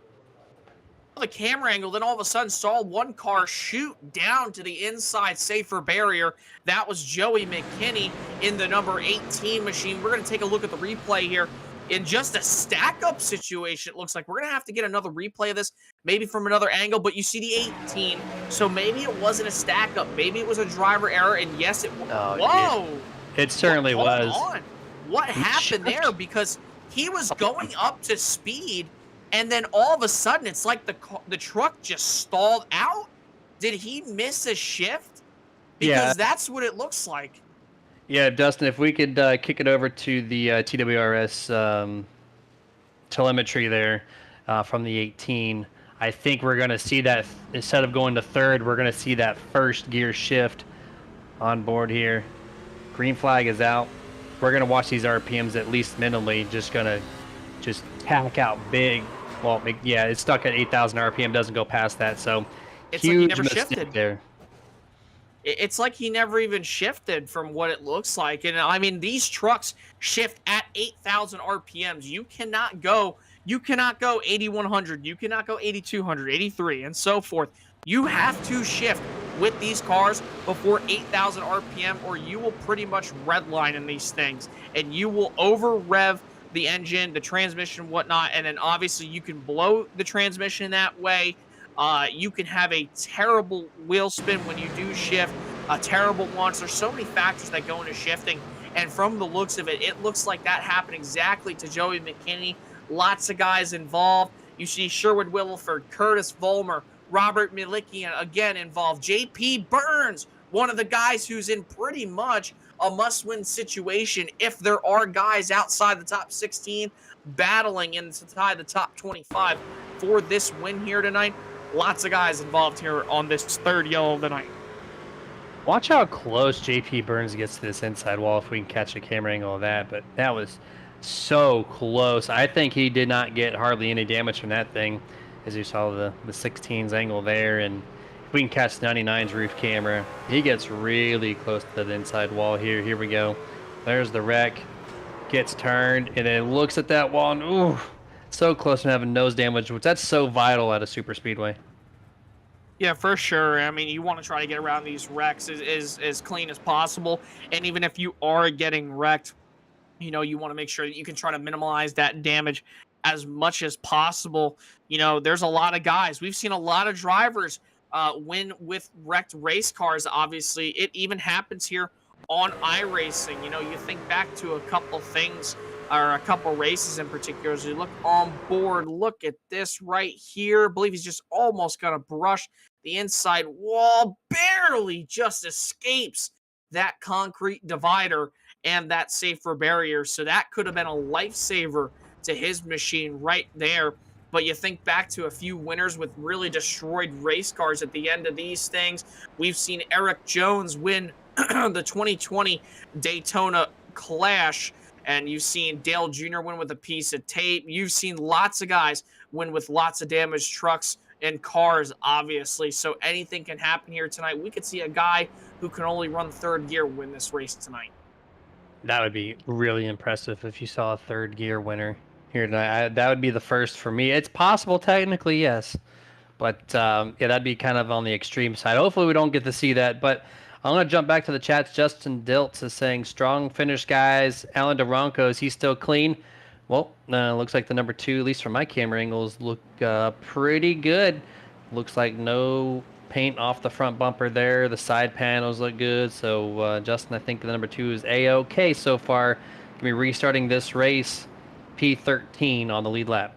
The camera angle, then all of a sudden saw one car shoot down to the inside safer barrier. That was Joey McKinney in the number 18 machine. We're going to take a look at the replay here. In just a stack-up situation, it looks like we're going to have to get another replay of this, maybe from another angle, but you see the 18, so maybe it wasn't a stack-up. Maybe it was a driver error, and yes, it was. Oh, Whoa! It certainly was. Hold on. What happened there? Because he was going up to speed, and then all of a sudden, it's like the truck just stalled out. Did he miss a shift? Because that's what it looks like. Yeah, Dustin, if we could kick it over to the TWRS telemetry there from the 18, I think we're going to see that instead of going to third, we're going to see that first gear shift on board here. Green flag is out. We're going to watch these RPMs at least minimally, just going to tack out big. Well, yeah, it's stuck at 8,000 RPM, doesn't go past that, so it's huge like he never mistake shifted there. It's like he never even shifted from what it looks like. And I mean, these trucks shift at 8,000 RPMs. You cannot go 8,100. You cannot go 8,200, 83, and so forth. You have to shift with these cars before 8,000 RPM, or you will pretty much redline in these things. And you will over rev the engine, the transmission, whatnot. And then obviously you can blow the transmission that way. You can have a terrible wheel spin when you do shift, a terrible launch. There's so many factors that go into shifting, and from the looks of it, it looks like that happened exactly to Joey McKinney. Lots of guys involved. You see Sherwood Williford, Curtis Vollmer, Robert Milikian again involved. JP Burns, one of the guys who's in pretty much a must-win situation if there are guys outside the top 16 battling inside the top 25 for this win here tonight. Lots of guys involved here on this third yellow of the night. Watch how close JP Burns gets to this inside wall if we can catch a camera angle of that, but that was so close. I think he did not get hardly any damage from that thing, as you saw the 16's angle there, and if we can catch 99's roof camera, he gets really close to the inside wall here. Here we go. There's the wreck. Gets turned, and then looks at that wall, and ooh, so close to having nose damage, which that's so vital at a super speedway. Yeah, for sure. I mean, you want to try to get around these wrecks as clean as possible. And even if you are getting wrecked, you want to make sure that you can try to minimize that damage as much as possible. There's a lot of guys. We've seen a lot of drivers win with wrecked race cars, obviously. It even happens here on iRacing. You think back to a couple things, or a couple races in particular. As you look on board, look at this right here. I believe he's just almost going to brush the inside wall, barely just escapes that concrete divider and that safer barrier. So that could have been a lifesaver to his machine right there. But you think back to a few winners with really destroyed race cars at the end of these things. We've seen Eric Jones win the 2020 Daytona Clash, and you've seen Dale Jr. win with a piece of tape. You've seen lots of guys win with lots of damaged trucks and cars, obviously. So anything can happen here tonight. We could see a guy who can only run third gear win this race tonight. That would be really impressive if you saw a third gear winner here tonight. That would be the first for me. It's possible, technically, yes. But, yeah, that'd be kind of on the extreme side. Hopefully we don't get to see that. But I'm going to jump back to the chats. Justin Diltz is saying, strong finish, guys. Alan DeRonco, is he still clean? Well, looks like the number 2, at least from my camera angles, look pretty good. Looks like no paint off the front bumper there. The side panels look good. So, Justin, I think the number 2 is A-OK so far. Going to be restarting this race, P13 on the lead lap.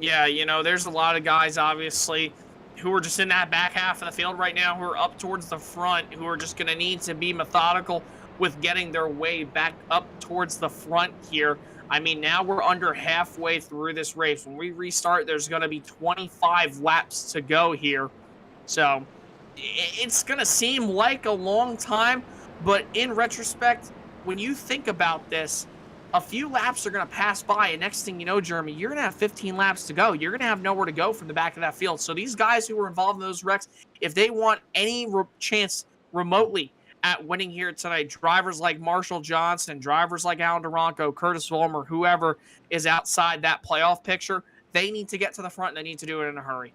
Yeah, there's a lot of guys, obviously, who are just in that back half of the field right now, who are up towards the front, who are just going to need to be methodical with getting their way back up towards the front here. I mean, now we're under halfway through this race. When we restart, there's going to be 25 laps to go here. So it's going to seem like a long time, but in retrospect, when you think about this, a few laps are going to pass by, and next thing you know, Jeremy, you're going to have 15 laps to go. You're going to have nowhere to go from the back of that field. So these guys who were involved in those wrecks, if they want any chance remotely at winning here tonight, drivers like Marshall Johnson, drivers like Alan Duranko, Curtis Vollmer, whoever is outside that playoff picture, they need to get to the front, and they need to do it in a hurry.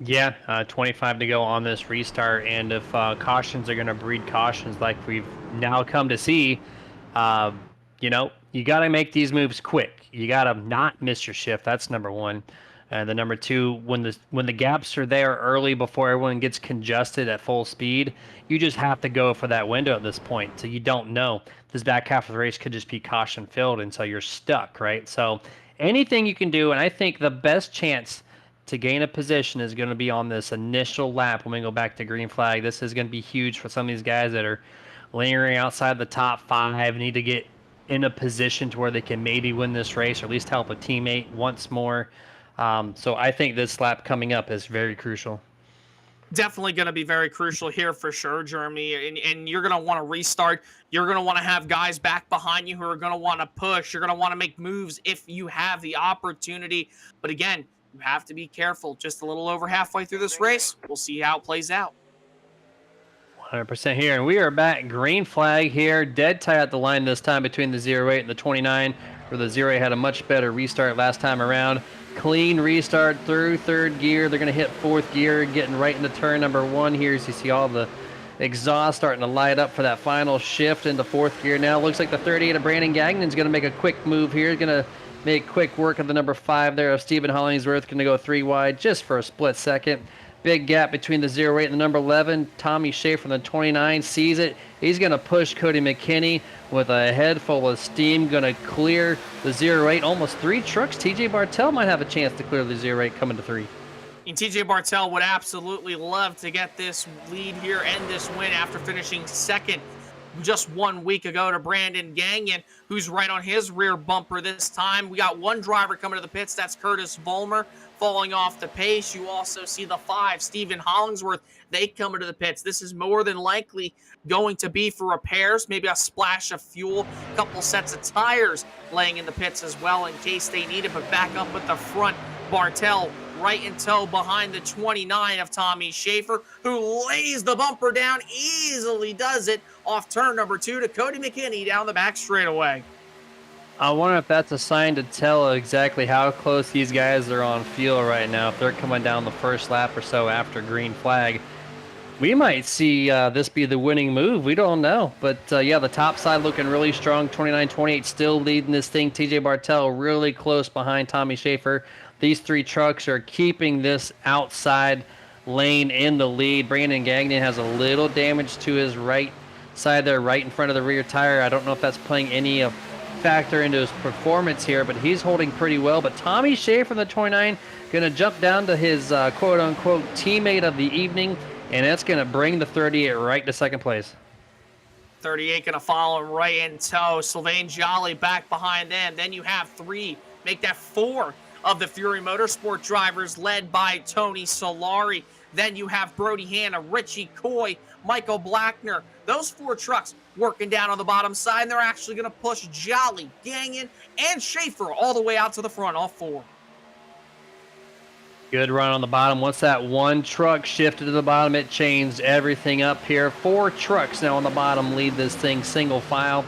Yeah, 25 to go on this restart, and if cautions are going to breed cautions like we've now come to see, you know, you got to make these moves quick. You got to not miss your shift. That's number one. And the number two, when the gaps are there early before everyone gets congested at full speed, you just have to go for that window at this point. So you don't know. This back half of the race could just be caution filled, and so you're stuck, right? So anything you can do, and I think the best chance to gain a position is going to be on this initial lap when we go back to green flag. This is going to be huge for some of these guys that are lingering outside the top 5, need to get in a position to where they can maybe win this race or at least help a teammate once more. So I think this lap coming up is very crucial. Definitely going to be very crucial here for sure, Jeremy. And you're going to want to restart. You're going to want to have guys back behind you who are going to want to push. You're going to want to make moves if you have the opportunity. But again, you have to be careful. Just a little over halfway through this race. We'll see how it plays out. 100% here. And we are back. Green flag here. Dead tie at the line this time between the 08 and the 29, where the 08 had a much better restart last time around. Clean restart through third gear. They're going to hit fourth gear, getting right into turn number 1 here. As you see all the exhaust starting to light up for that final shift into fourth gear now. Looks like the 38 of Brandon Gagnon's going to make a quick move here. Going to make quick work of the number 5 there of Stephen Hollingsworth. Going to go 3 wide just for a split second. Big gap between the 08 and the number 11. Tommy Shea from the 29 sees it. He's going to push Cody McKinney with a head full of steam. Going to clear the 08. Almost 3 trucks. TJ Bartell might have a chance to clear the 08 coming to 3. And TJ Bartell would absolutely love to get this lead here and this win after finishing second just 1 week ago to Brandon Gagnon, who's right on his rear bumper this time. We got one driver coming to the pits. That's Curtis Vollmer falling off the pace. You also see the 5, Stephen Hollingsworth. They come into the pits. This is more than likely going to be for repairs, maybe a splash of fuel, a couple sets of tires laying in the pits as well in case they need it. But back up at the front, Bartell right in tow behind the 29 of Tommy Schaefer, who lays the bumper down, easily does it off turn number 2 to Cody McKinney down the back straightaway. I wonder if that's a sign to tell exactly how close these guys are on fuel right now. If they're coming down the first lap or so after green flag, we might see this be the winning move. We don't know. But yeah, the top side looking really strong. 29-28 still leading this thing. TJ Bartell really close behind Tommy Schaefer. These 3 trucks are keeping this outside lane in the lead. Brandon Gagnon has a little damage to his right side there, right in front of the rear tire. I don't know if that's playing any factor into his performance here, but he's holding pretty well. But Tommy Shea from the 29 going to jump down to his quote-unquote teammate of the evening, and that's going to bring the 38 right to second place. 38 going to follow him right in tow. Sylvain Jolly back behind them. Then you have 3, make that 4 of the Fury Motorsport drivers led by Tony Solari. Then you have Brody Hanna, Richie Coy, Michael Blackner. Those 4 trucks working down on the bottom side, and they're actually going to push Jolly, Gagnon, and Schaefer all the way out to the front, all 4. Good run on the bottom. Once that one truck shifted to the bottom, it changed everything up here. 4 trucks now on the bottom lead this thing single file.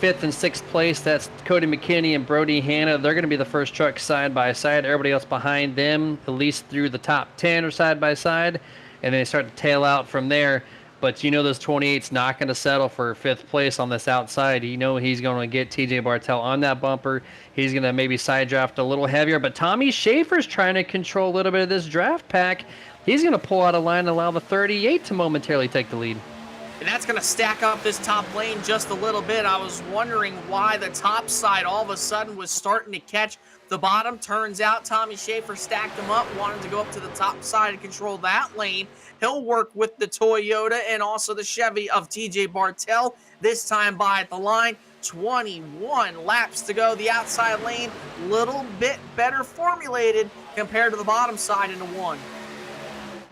5th and 6th place, that's Cody McKinney and Brody Hanna. They're going to be the first truck side by side. Everybody else behind them, at least through the top 10 or side by side. And then they start to tail out from there. But you know those 28's not going to settle for 5th place on this outside. You know he's going to get TJ Bartell on that bumper. He's going to maybe side draft a little heavier. But Tommy Schaefer's trying to control a little bit of this draft pack. He's going to pull out a line and allow the 38 to momentarily take the lead. And that's going to stack up this top lane just a little bit. I was wondering why the top side all of a sudden was starting to catch the bottom. Turns out Tommy Schaefer stacked him up, wanted to go up to the top side and control that lane. He'll work with the Toyota and also the Chevy of TJ Bartel, this time by at the line. 21 laps to go. The outside lane, little bit better formulated compared to the bottom side into one.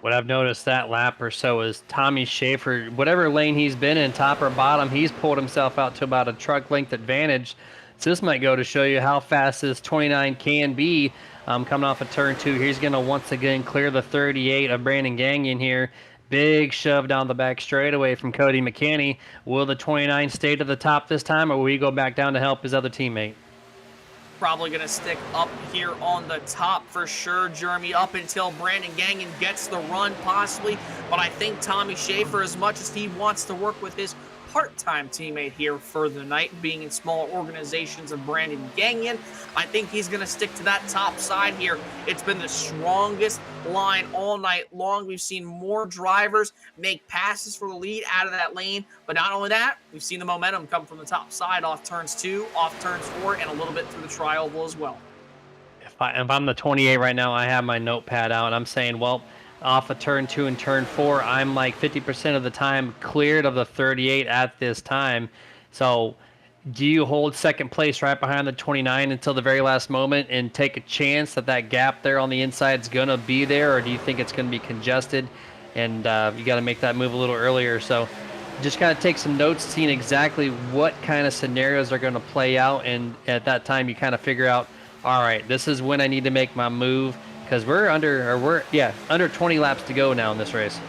What I've noticed that lap or so is Tommy Schaefer, whatever lane he's been in, top or bottom, he's pulled himself out to about a truck length advantage. So this might go to show you how fast this 29 can be. Coming off of turn 2, he's going to once again clear the 38 of Brandon Gagnon here. Big shove down the back straightaway from Cody McKinney. Will the 29 stay to the top this time, or will he go back down to help his other teammate? Probably going to stick up here on the top for sure, Jeremy, up until Brandon Gagnon gets the run possibly. But I think Tommy Schaefer, as much as he wants to work with his part-time teammate here for the night, being in smaller organizations of Brandon Gagnon, I think he's going to stick to that top side here. It's been the strongest line all night long. We've seen more drivers make passes for the lead out of that lane, but not only that, we've seen the momentum come from the top side off turns 2, off turns 4, and a little bit through the tri-oval as well. If I'm the 28 right now, I have my notepad out, and I'm saying, well, off of turn 2 and turn 4, I'm like 50% of the time cleared of the 38 at this time. So do you hold second place right behind the 29 until the very last moment and take a chance that that gap there on the inside is going to be there, or do you think it's going to be congested and you got to make that move a little earlier? So just kind of take some notes, seeing exactly what kind of scenarios are going to play out, and at that time you kind of figure out, all right, this is when I need to make my move. Because we're under 20 laps to go now in this race.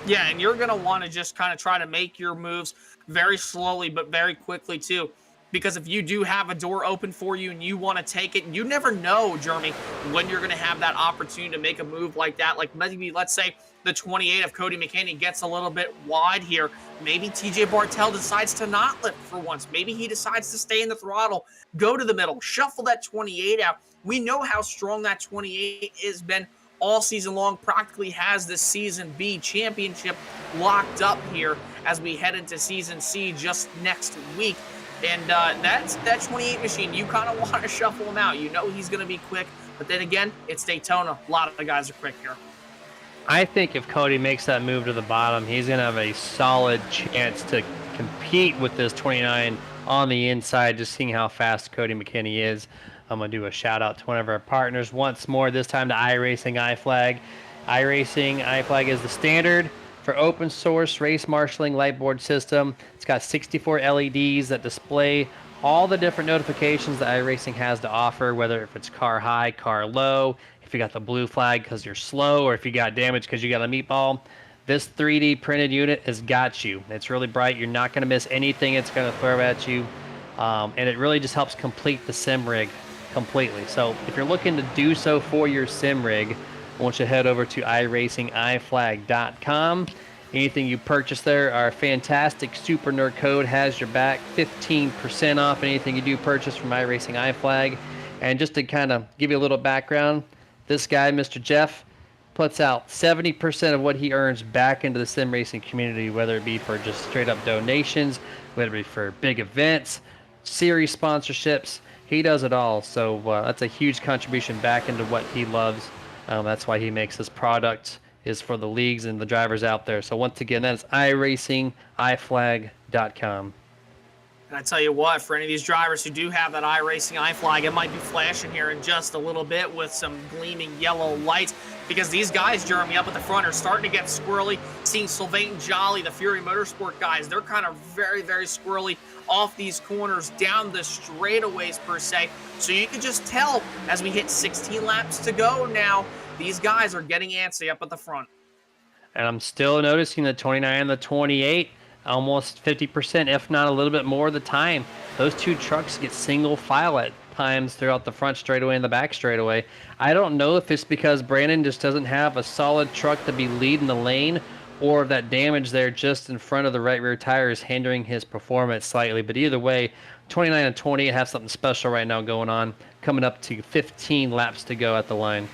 Yeah, and you're going to want to just kind of try to make your moves very slowly but very quickly too. Because if you do have a door open for you and you want to take it, you never know, Jeremy, when you're going to have that opportunity to make a move like that. Like maybe, let's say, the 28 of Cody McKinney gets a little bit wide here. Maybe TJ Bartel decides to not lift for once. Maybe he decides to stay in the throttle, go to the middle, shuffle that 28 out. We know how strong that 28 has been all season long, practically has the Season B championship locked up here as we head into Season C just next week. And that's that 28 machine. You kind of want to shuffle him out. You know he's going to be quick. But then again, it's Daytona. A lot of the guys are quick here. I think if Cody makes that move to the bottom, he's going to have a solid chance to compete with this 29 on the inside, just seeing how fast Cody McKinney is. I'm going to do a shout out to one of our partners once more, this time to iRacing iFlag. iRacing iFlag is the standard for open source race marshaling lightboard system. It's got 64 LEDs that display all the different notifications that iRacing has to offer, whether if it's car high, car low, if you got the blue flag because you're slow, or if you got damage because you got a meatball. This 3D printed unit has got you. It's really bright. You're not going to miss anything it's going to throw at you. And it really just helps complete the sim rig completely. So if you're looking to do so for your sim rig, I want you to head over to iracingiflag.com. Anything you purchase there, our fantastic Super Nerd code has your back. 15% off anything you do purchase from iRacing iFlag. And just to kind of give you a little background, this guy, Mr. Jeff, puts out 70% of what he earns back into the sim racing community, whether it be for just straight up donations, whether it be for big events, series sponsorships. He does it all. So that's a huge contribution back into what he loves. That's why he makes this product, is for the leagues and the drivers out there. So once again, that's iracingiflag.com. And I tell you what, for any of these drivers who do have that iRacing iFlag, it might be flashing here in just a little bit with some gleaming yellow lights, because these guys, Jeremy, up at the front are starting to get squirrely. Seeing Sylvain Jolly, the Fury Motorsport guys, they're kind of very, very squirrely off these corners, down the straightaways per se. So you can just tell as we hit 16 laps to go now, these guys are getting antsy up at the front. And I'm still noticing the 29 and the 28, almost 50%, if not a little bit more of the time. Those two trucks get single file at times throughout the front straightaway and the back straightaway. I don't know if it's because Brandon just doesn't have a solid truck to be leading the lane, or if that damage there just in front of the right rear tire is hindering his performance slightly. But either way, 29 and 28 have something special right now going on, coming up to 15 laps to go at the line.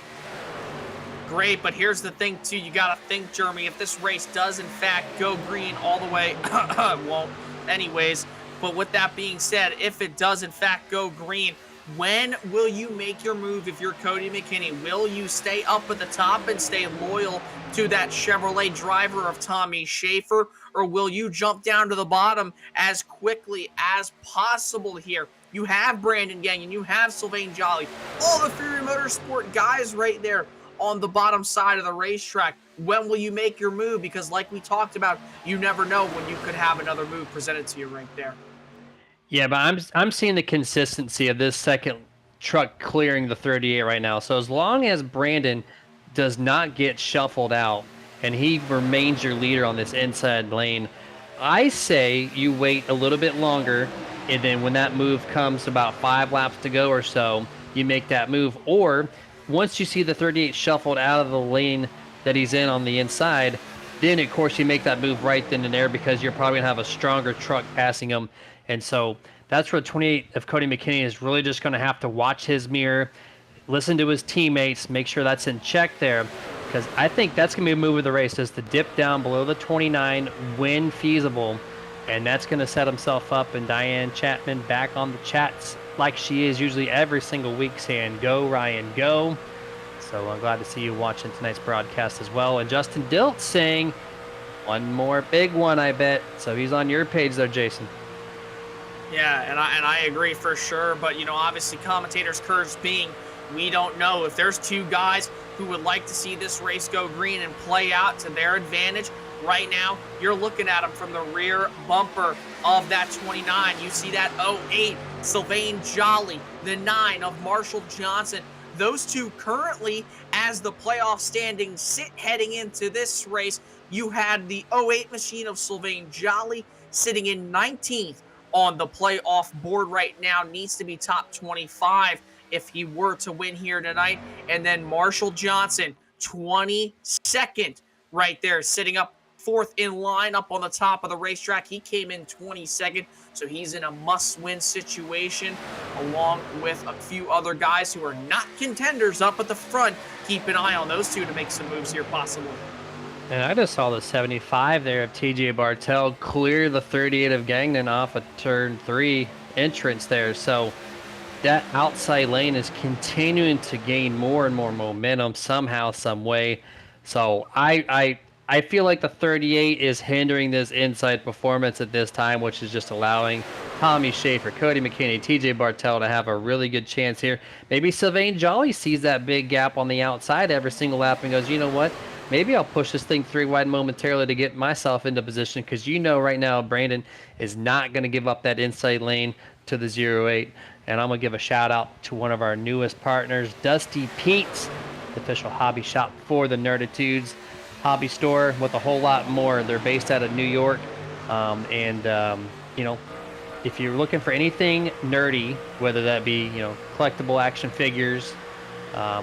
great. But here's the thing, too. You got to think, Jeremy, if this race does, in fact, go green all the way, it won't anyways. But with that being said, if it does, in fact, go green, when will you make your move if you're Cody McKinney? Will you stay up at the top and stay loyal to that Chevrolet driver of Tommy Schaefer, or will you jump down to the bottom as quickly as possible here? You have Brandon Gagnon, you have Sylvain Jolly, all the Fury Motorsport guys right there on the bottom side of the racetrack. When will you make your move? Because like we talked about, you never know when you could have another move presented to you right there. Yeah, but I'm seeing the consistency of this second truck clearing the 38 right now. So as long as Brandon does not get shuffled out and he remains your leader on this inside lane, I say you wait a little bit longer, and then when that move comes about 5 laps to go or so, you make that move. Or once you see the 38 shuffled out of the lane that he's in on the inside, then of course you make that move right then and there, because you're probably gonna have a stronger truck passing him. And so that's where 28 of Cody McKinney is really just going to have to watch his mirror, listen to his teammates, make sure that's in check there, because I think that's going to be a move of the race, is to dip down below the 29 when feasible, and that's going to set himself up. And Diane Chapman back on the chats like she is usually every single week, saying, "Go, Ryan, go." So I'm glad to see you watching tonight's broadcast as well. And Justin Dilt saying, "One more big one, I bet." So he's on your page there, Jason. Yeah, and I agree for sure. But, you know, obviously commentators' curves being, we don't know. If there's two guys who would like to see this race go green and play out to their advantage, right now, you're looking at them from the rear bumper of that 29. You see that 08, Sylvain Jolly, the 9 of Marshall Johnson. Those two currently, as the playoff standings sit heading into this race, you had the 08 machine of Sylvain Jolly sitting in 19th on the playoff board right now, needs to be top 25 if he were to win here tonight. And then Marshall Johnson, 22nd right there, sitting up 4th in line up on the top of the racetrack. He came in 22nd, so he's in a must-win situation, along with a few other guys who are not contenders up at the front. Keep an eye on those two to make some moves here possible. And I just saw the 75 there of TJ Bartel clear the 38 of Gagnon off a turn 3 entrance there. So that outside lane is continuing to gain more and more momentum somehow, some way. So I feel like the 38 is hindering this inside performance at this time, which is just allowing Tommy Schaefer, Cody McKinney, TJ Bartel to have a really good chance here. Maybe Sylvain Jolly sees that big gap on the outside every single lap and goes, you know what? Maybe I'll push this thing 3 wide momentarily to get myself into position, because you know right now Brandon is not going to give up that inside lane to the 08. And I'm going to give a shout out to one of our newest partners, Dusty Pete's, the official hobby shop for the Nerditudes hobby store, with a whole lot more. They're based out of New York. You know, if you're looking for anything nerdy, whether that be, you know, collectible action figures,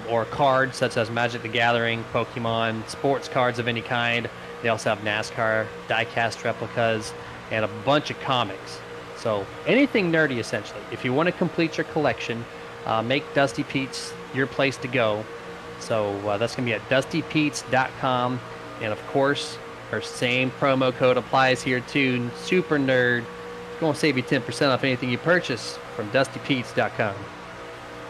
or cards such as Magic the Gathering, Pokemon, sports cards of any kind. They also have NASCAR, die-cast replicas, and a bunch of comics. So anything nerdy, essentially. If you want to complete your collection, make Dusty Pete's your place to go. So that's going to be at dustypete's.com. And of course, our same promo code applies here too, Super Nerd. It's going to save you 10% off anything you purchase from dustypete's.com.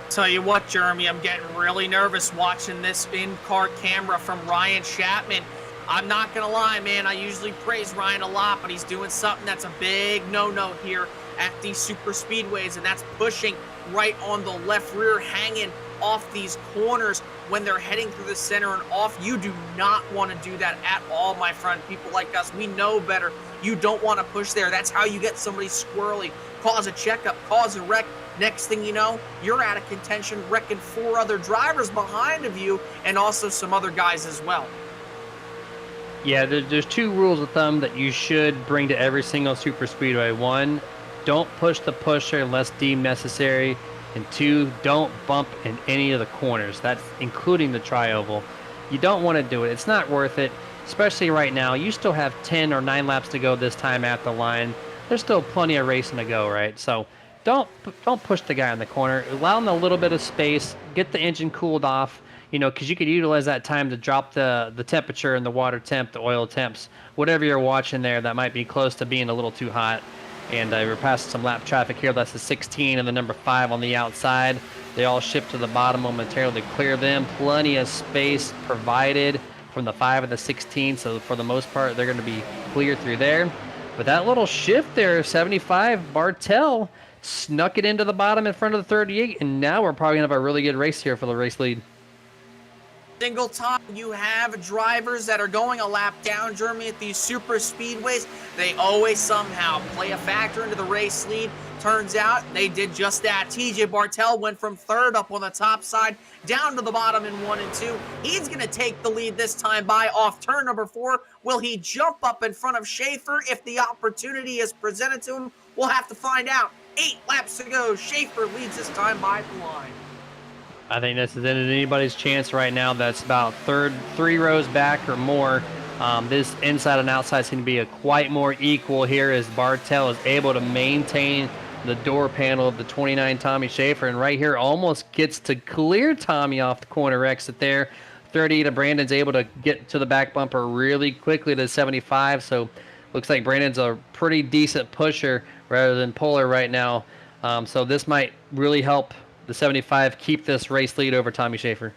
Tell you what, Jeremy, I'm getting really nervous watching this in-car camera from Ryan Chapman. I'm not going to lie, man. I usually praise Ryan a lot, but he's doing something that's a big no-no here at these super speedways, and that's pushing right on the left rear, hanging off these corners when they're heading through the center and off. You do not want to do that at all, my friend. People like us, we know better. You don't want to push there. That's how you get somebody squirrely, cause a checkup, cause a wreck. Next thing you know, you're out of contention, wrecking 4 other drivers behind of you, and also some other guys as well. Yeah, there's 2 rules of thumb that you should bring to every single super speedway. 1, don't push the pusher unless deemed necessary. And 2, don't bump in any of the corners. That's including the tri-oval. You don't want to do it. It's not worth it, especially right now. You still have 10 or 9 laps to go this time at the line. There's still plenty of racing to go, right? So don't push the guy in the corner. Allow him a little bit of space. Get the engine cooled off. because you could utilize that time to drop the temperature and the water temp, the oil temps, whatever you're watching there that might be close to being a little too hot. And we're passing some lap traffic here. That's the 16 and the number 5 on the outside. They all shift to the bottom momentarily to clear them. Plenty of space provided from the 5 and the 16, so for the most part, they're going to be clear through there. But that little shift there, 75, Bartel snuck it into the bottom in front of the 38, and now we're probably going to have a really good race here for the race lead. Single time you have drivers that are going a lap down, Jeremy, at these super speedways, they always somehow play a factor into the race lead. Turns out they did just that. TJ Bartel went from 3rd up on the top side down to the bottom in 1 and 2. He's going to take the lead this time by off turn number 4. Will he jump up in front of Schaefer if the opportunity is presented to him? We'll have to find out. 8 laps to go. Schaefer leads this time by the line. I think this is anybody's chance right now that's about 3 rows back or more. This inside and outside seem to be quite more equal here as Bartel is able to maintain the door panel of the 29 Tommy Schaefer, and right here almost gets to clear Tommy off the corner exit there. 38 of Brandon's able to get to the back bumper really quickly to 75, so looks like Brandon's a pretty decent pusher rather than puller right now. So this might really help the 75 keep this race lead over Tommy Schaefer.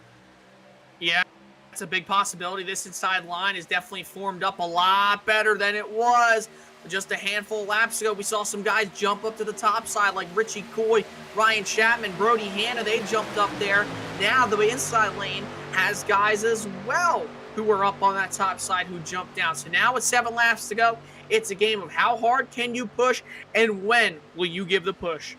Yeah, it's a big possibility. This inside line is definitely formed up a lot better than it was just a handful of laps ago. We saw some guys jump up to the top side like Richie Coy, Ryan Chapman, Brody Hanna. They jumped up there. Now the inside lane has guys as well who are up on that top side who jumped down. So now with 7 laps to go, it's a game of how hard can you push and when will you give the push.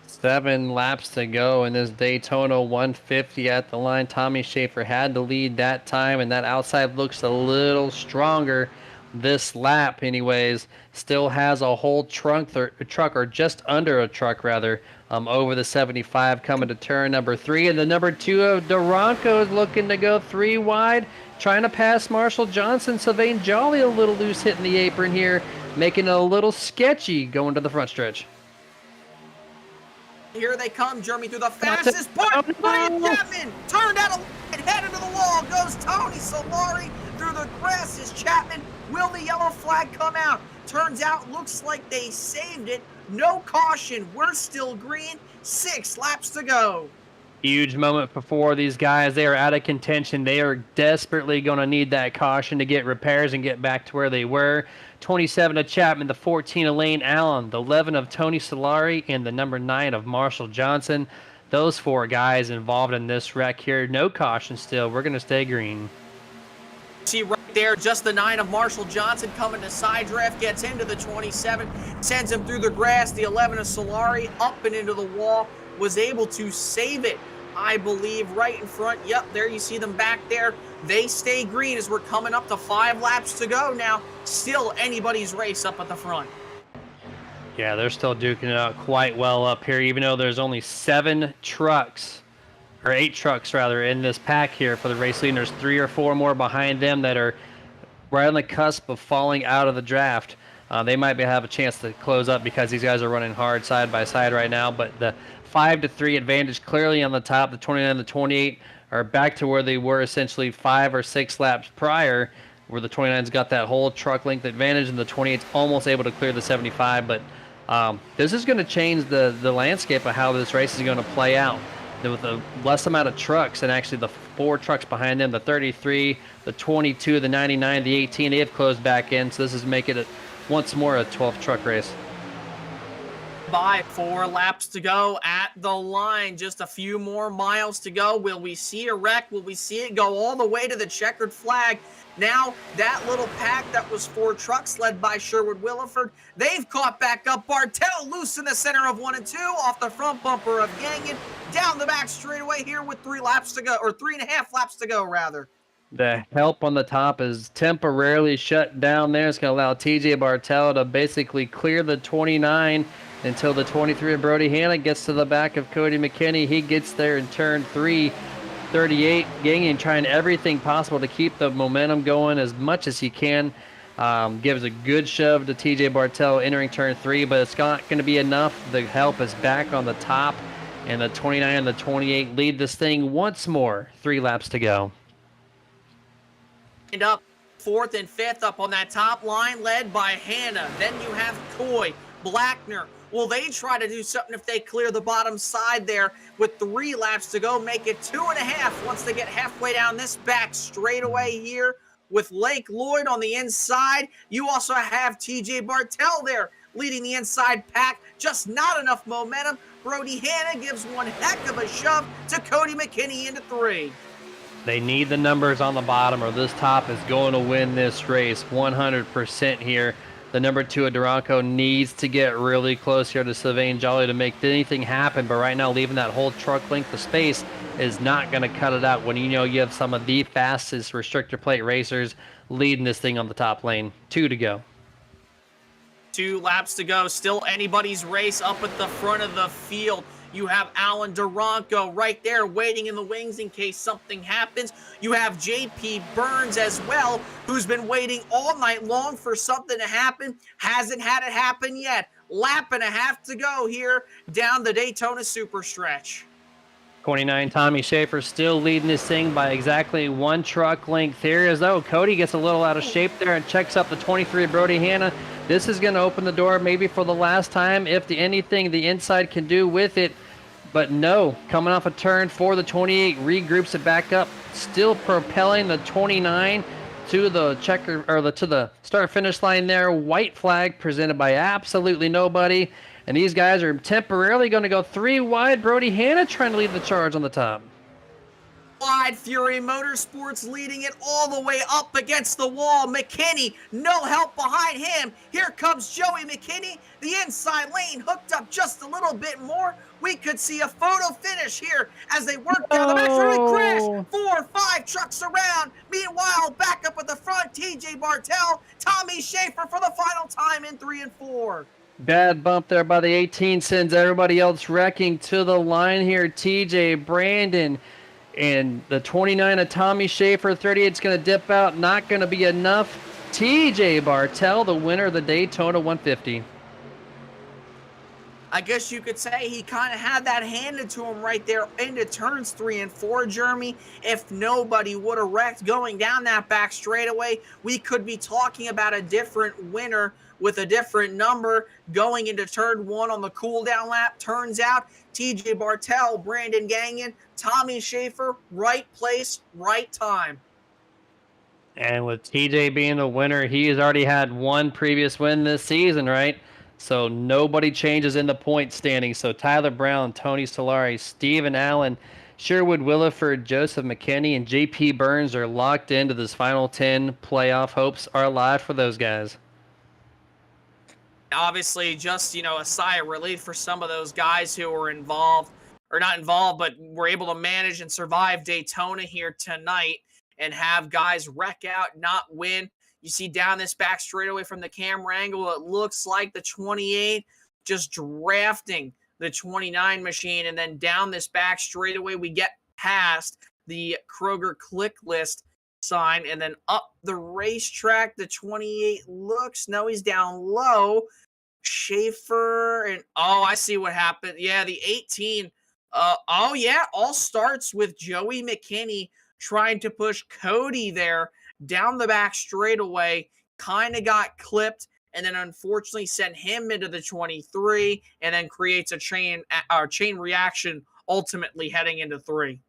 7 laps to go in this Daytona 150 at the line. Tommy Schaefer had to lead that time, and that outside looks a little stronger this lap anyways. Still has a whole truck or just under a truck rather, over the 75 coming to turn number 3. And the number 2 of Duranco is looking to go 3 wide, trying to pass Marshall Johnson. Sylvain Jolly a little loose hitting the apron here, making it a little sketchy going to the front stretch. Here they come, Jeremy, through the fastest part. Ryan Chapman turned out and headed to the wall. Goes Tony Solari through the grass. Is Chapman? Will the yellow flag come out? Turns out, looks like they saved it. No caution. We're still green. 6 laps to go. Huge moment for these guys. They are out of contention. They are desperately going to need that caution to get repairs and get back to where they were. 27 of Chapman, the 14 of Lane Allen, the 11 of Tony Solari, and the number 9 of Marshall Johnson. Those 4 guys involved in this wreck here. No caution still. We're going to stay green. See right there, just the 9 of Marshall Johnson coming to side draft, gets into the 27, sends him through the grass. The 11 of Solari up and into the wall, was able to save it, I believe, right in front. Yep, there you see them back there. They stay green as we're coming up to 5 laps to go now. Still anybody's race up at the front. Yeah, they're still duking it out quite well up here, even though there's only 7 trucks, or 8 trucks rather, in this pack here for the race lead. There's 3 or 4 more behind them that are right on the cusp of falling out of the draft. They might have a chance to close up because these guys are running hard side by side right now, but the 5-3 advantage clearly on the top. The 29 and the 28 are back to where they were essentially 5 or 6 laps prior, where the 29's got that whole truck length advantage and the 28's almost able to clear the 75. But this is going to change the landscape of how this race is going to play out. With a less amount of trucks, and actually the 4 trucks behind them, the 33, the 22, the 99, the 18, they have closed back in. So this is making it once more a 12 truck race. By 4 laps to go at the line. Just a few more miles to go. Will we see a wreck? Will we see it go all the way to the checkered flag? Now, that little pack that was 4 trucks led by Sherwood Williford, they've caught back up. Bartel loose in the center of 1 and 2 off the front bumper of Gagnon. Down the back straightaway here with 3 laps to go, or 3.5 laps to go, rather. The help on the top is temporarily shut down there. It's going to allow TJ Bartel to basically clear the 29 until the 23 of Brody Hanna gets to the back of Cody McKinney. He gets there in turn 3. 38, Gagnon trying everything possible to keep the momentum going as much as he can. Gives a good shove to TJ Bartel entering turn 3, but it's not going to be enough. The help is back on the top. And the 29 and the 28 lead this thing once more. 3 laps to go. And up 4th and 5th up on that top line, led by Hannah. Then you have Coy, Blackner. Will they try to do something if they clear the bottom side there with 3 laps to go? Make it 2.5 once they get halfway down this back straightaway here with Lake Lloyd on the inside. You also have TJ Bartell there leading the inside pack. Just not enough momentum. Brody Hanna gives one heck of a shove to Cody McKinney into 3. They need the numbers on the bottom or this top is going to win this race 100% here. The number 2 of Duranco needs to get really close here to Sylvain Jolly to make anything happen. But right now, leaving that whole truck length of space is not going to cut it out when you know you have some of the fastest restrictor plate racers leading this thing on the top lane. 2 to go. 2 laps to go. Still anybody's race up at the front of the field. You have Alan Duranco right there waiting in the wings in case something happens. You have JP Burns as well, who's been waiting all night long for something to happen. Hasn't had it happen yet. Lap and a half to go here down the Daytona Super Stretch. 29 Tommy Schaefer still leading this thing by exactly 1 truck length here, as though Cody gets a little out of shape there and checks up the 23 Brody Hanna. This is going to open the door maybe for the last time if anything the inside can do with it. But no, coming off a turn for the 28, regroups it back up, still propelling the 29 to the checker or to the start finish line there. White flag presented by absolutely nobody. And these guys are temporarily going to go 3 wide. Brody Hanna trying to lead the charge on the top. Wide Fury Motorsports leading it all the way up against the wall. McKinney, no help behind him. Here comes Joey McKinney. The inside lane hooked up just a little bit more. We could see a photo finish here as they work down the back. Crash. 4 or 5 trucks around. Meanwhile, back up at the front, TJ Bartell, Tommy Schaefer for the final time in 3 and 4. Bad bump there by the 18 sends everybody else wrecking to the line here. TJ, Brandon, and the 29 of Tommy Schaefer. 38 is going to dip out. Not going to be enough. TJ Bartell, the winner of the Daytona 150. I guess you could say he kind of had that handed to him right there into turns 3 and 4, Jeremy. If nobody would have wrecked going down that back straightaway, we could be talking about a different winner with a different number going into turn 1 on the cool down lap. Turns out TJ Bartell, Brandon Gagnon, Tommy Schaefer, right place, right time. And with TJ being the winner, he has already had 1 previous win this season, right? So nobody changes in the point standing. So Tyler Brown, Tony Solari, Steven Allen, Sherwood Williford, Joseph McKinney, and JP Burns are locked into this final 10. Playoff hopes are alive for those guys. Obviously, just, a sigh of relief for some of those guys who were involved, or not involved, but were able to manage and survive Daytona here tonight and have guys wreck out, not win. You see down this back straightaway from the camera angle, it looks like the 28 just drafting the 29 machine. And then down this back straightaway, we get past the Kroger click list sign. And then up the racetrack, the 28 looks, no, he's down low. Schaefer, and I see what happened. Yeah, the 18. All starts with Joey McKinney trying to push Cody there down the back straightaway, kind of got clipped, and then unfortunately sent him into the 23, and then creates a chain reaction, ultimately heading into 3.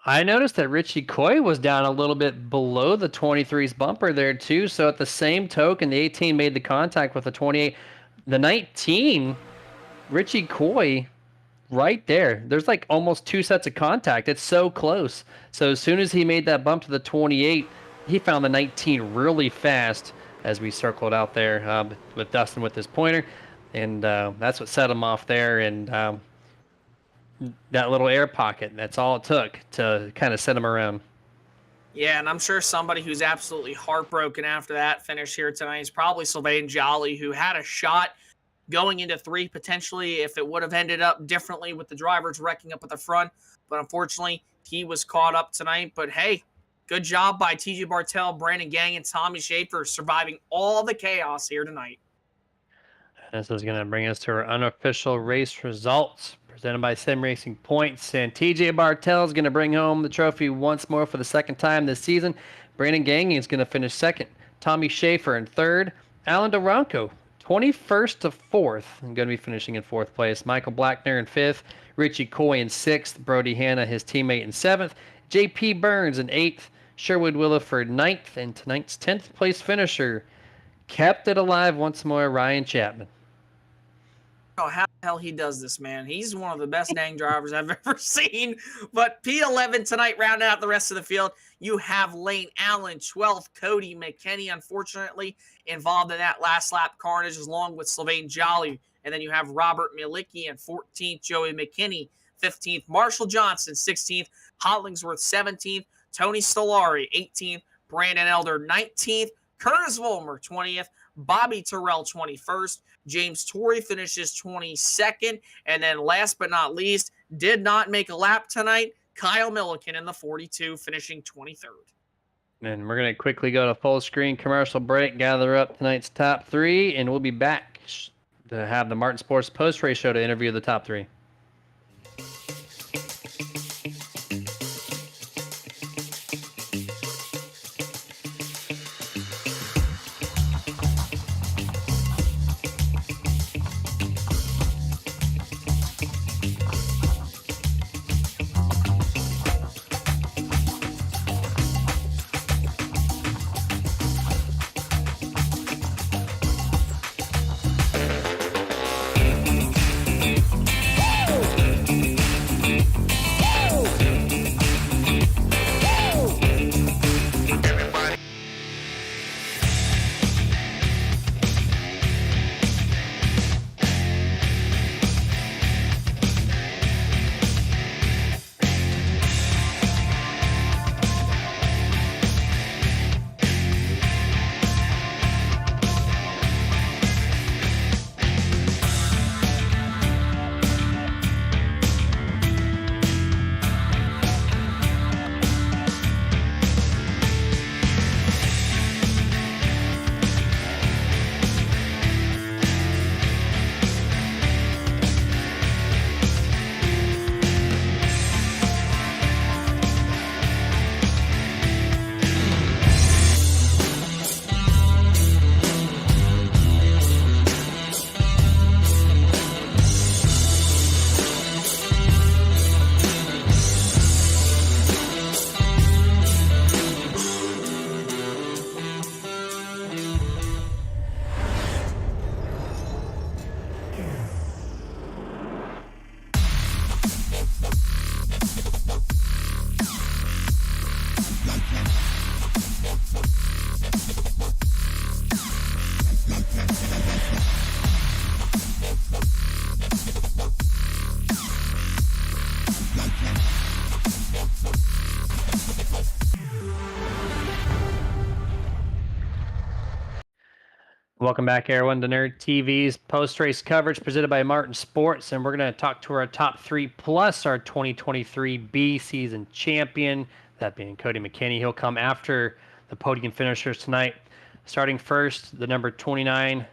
I noticed that Richie Coy was down a little bit below the 23's bumper there too. So at the same token, the 18 made the contact with the 28. The 19, Richie Coy, right there. There's like almost 2 sets of contact. It's so close. So as soon as he made that bump to the 28, he found the 19 really fast as we circled out there with Dustin with his pointer. And that's what set him off there. And that little air pocket, that's all it took to kind of set him around. Yeah, and I'm sure somebody who's absolutely heartbroken after that finish here tonight is probably Sylvain Jolly, who had a shot going into 3 potentially if it would have ended up differently with the drivers wrecking up at the front. But unfortunately, he was caught up tonight. But hey, good job by TJ Bartell, Brandon Gang, and Tommy Schaefer surviving all the chaos here tonight. This is going to bring us to our unofficial race results presented by Sim Racing Points. And TJ Bartell is going to bring home the trophy once more for the second time this season. Brandon Gagnon is going to finish second. Tommy Schaefer in third. Alan Duranko, 21st to fourth, and going to be finishing in fourth place. Michael Blackner in fifth. Richie Coy in sixth. Brody Hanna, his teammate, in seventh. J.P. Burns in eighth. Sherwood Williford ninth. And tonight's 10th place finisher kept it alive once more, Ryan Chapman. Oh, how the hell he does this, man. He's one of the best dang drivers I've ever seen. But P11 tonight, rounding out the rest of the field, you have Lane Allen, 12th, Cody McKinney, unfortunately, involved in that last lap carnage, along with Sylvain Jolly. And then you have Robert Malicki and 14th, Joey McKinney, 15th, Marshall Johnson, 16th, Hollingsworth, 17th, Tony Stolari, 18th, Brandon Elder, 19th, Curtis Vollmer, 20th, Bobby Terrell, 21st, James Torrey finishes 22nd, and then last but not least, did not make a lap tonight, Kyle Milliken in the 42, finishing 23rd. And we're going to quickly go to full screen commercial break, gather up tonight's top three, and we'll be back to have the Martin Sports post-race show to interview the top three. Welcome back, everyone, to Nerd TV's post-race coverage presented by Martin Sports, and we're going to talk to our top three plus our 2023 B season champion, that being Cody McKinney. He'll come after the podium finishers tonight. Starting first, the number 29,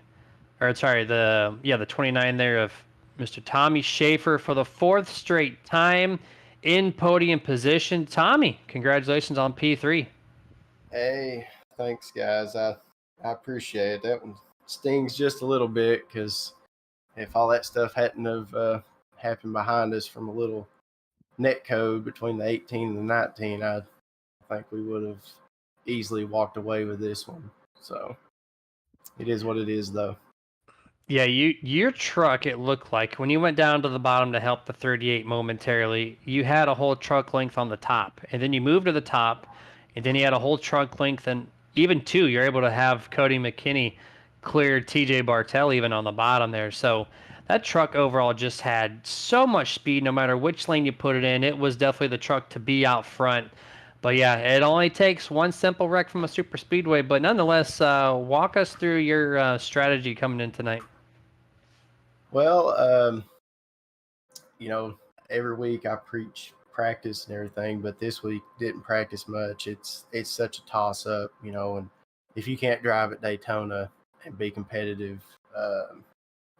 or sorry, the 29 there of Mr. Tommy Schaefer for the fourth straight time in podium position. Tommy, congratulations on P3. Hey, thanks, guys. I appreciate it. That one stings just a little bit because if all that stuff hadn't have happened behind us from a little net code between the 18 and the 19, I think we would have easily walked away with this one. So it is what it is, though. Yeah, your truck, it looked like, when you went down to the bottom to help the 38 momentarily, you had a whole truck length on the top. And then you moved to the top, and then you had a whole truck length, and even two, you're able to have Cody McKinney clear TJ Bartell even on the bottom there. So that truck overall just had so much speed no matter which lane you put it in. It was definitely the truck to be out front. But yeah, it only takes one simple wreck from a super speedway. But nonetheless, walk us through your strategy coming in tonight. Well, every week I preach practice and everything, but this week didn't practice much. It's such a toss up, and if you can't drive at Daytona and be competitive,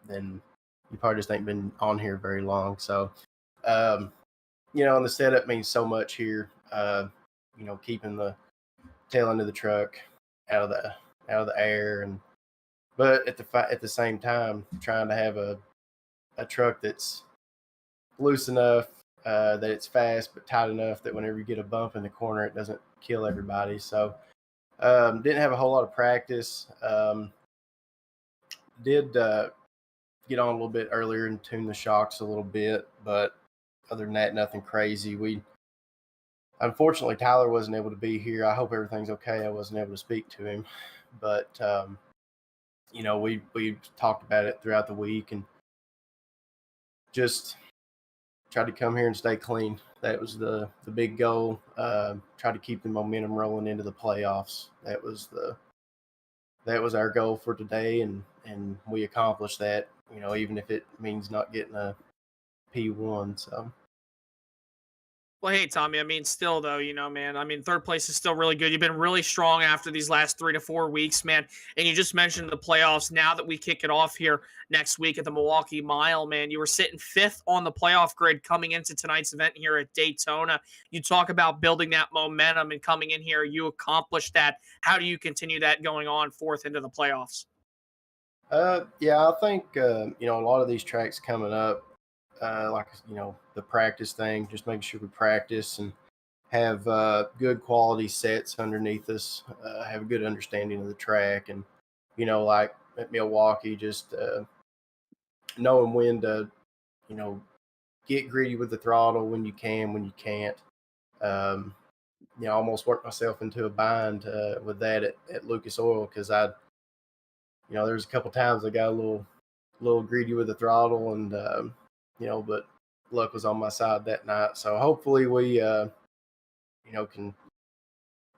then you probably just ain't been on here very long. So, and the setup means so much here. Keeping the tail end of the truck out of the air, but at the same time trying to have a truck that's loose enough that it's fast but tight enough that whenever you get a bump in the corner, it doesn't kill everybody. So didn't have a whole lot of practice. Did get on a little bit earlier and tune the shocks a little bit, but other than that, nothing crazy. Unfortunately, Tyler wasn't able to be here. I hope everything's okay. I wasn't able to speak to him, but we talked about it throughout the week and just tried to come here and stay clean. That was the big goal. Try to keep the momentum rolling into the playoffs. That was our goal for today, and we accomplished that. Even if it means not getting a P1. So. Well, hey, Tommy, I mean, still, though, man, I mean, third place is still really good. You've been really strong after these last 3 to 4 weeks, man. And you just mentioned the playoffs. Now that we kick it off here next week at the Milwaukee Mile, man, you were sitting 5th on the playoff grid coming into tonight's event here at Daytona. You talk about building that momentum and coming in here. You accomplished that. How do you continue that going on 4th into the playoffs? Yeah, I think, a lot of these tracks coming up, the practice thing, just making sure we practice and have good quality sets underneath us, have a good understanding of the track. And, like at Milwaukee, just knowing when to, get greedy with the throttle when you can, when you can't. Almost worked myself into a bind with that at Lucas Oil because there's a couple times I got a little greedy with the throttle and, but luck was on my side that night. So hopefully we, can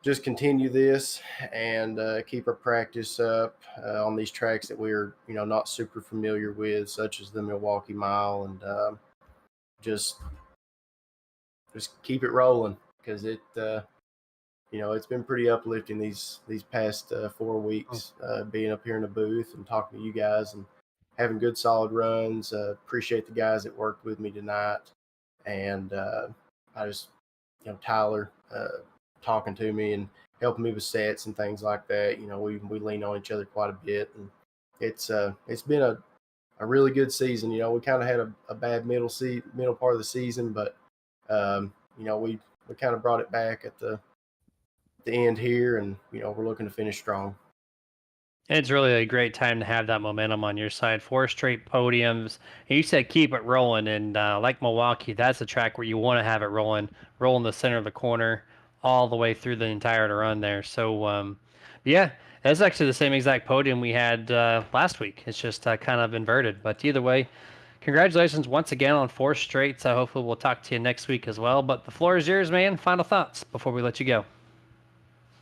just continue this and keep our practice up on these tracks that we're, not super familiar with, such as the Milwaukee Mile, and just keep it rolling because it's been pretty uplifting these past 4 weeks, being up here in the booth and talking to you guys and having good solid runs. Appreciate the guys that worked with me tonight, and I just Tyler talking to me and helping me with sets and things like that. We lean on each other quite a bit, and it's been a really good season. We kind of had a bad middle part of the season, but we kind of brought it back at the end here, and we're looking to finish strong. It's really a great time to have that momentum on your side. 4 straight podiums. And you said keep it rolling, and like Milwaukee, that's a track where you want to have it roll in the center of the corner all the way through the entire run there. So, yeah, that's actually the same exact podium we had last week. It's just kind of inverted. But either way, congratulations once again on 4 straight. So hopefully we'll talk to you next week as well. But the floor is yours, man. Final thoughts before we let you go.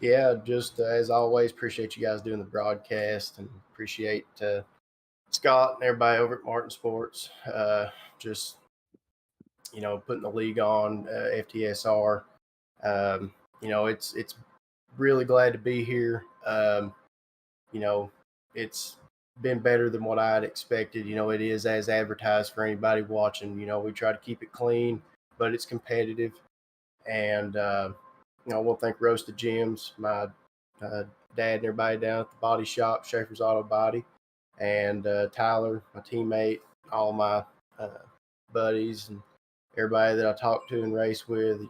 Yeah, just as always, appreciate you guys doing the broadcast, and appreciate Scott and everybody over at Martin Sports. Just putting the league on FTSR. It's really glad to be here. It's been better than what I had expected. It is as advertised for anybody watching. We try to keep it clean, but it's competitive, and I want to thank Roasted Gems, my dad and everybody down at the body shop, Schaefer's Auto Body, and Tyler, my teammate, all my buddies, and everybody that I talk to and race with.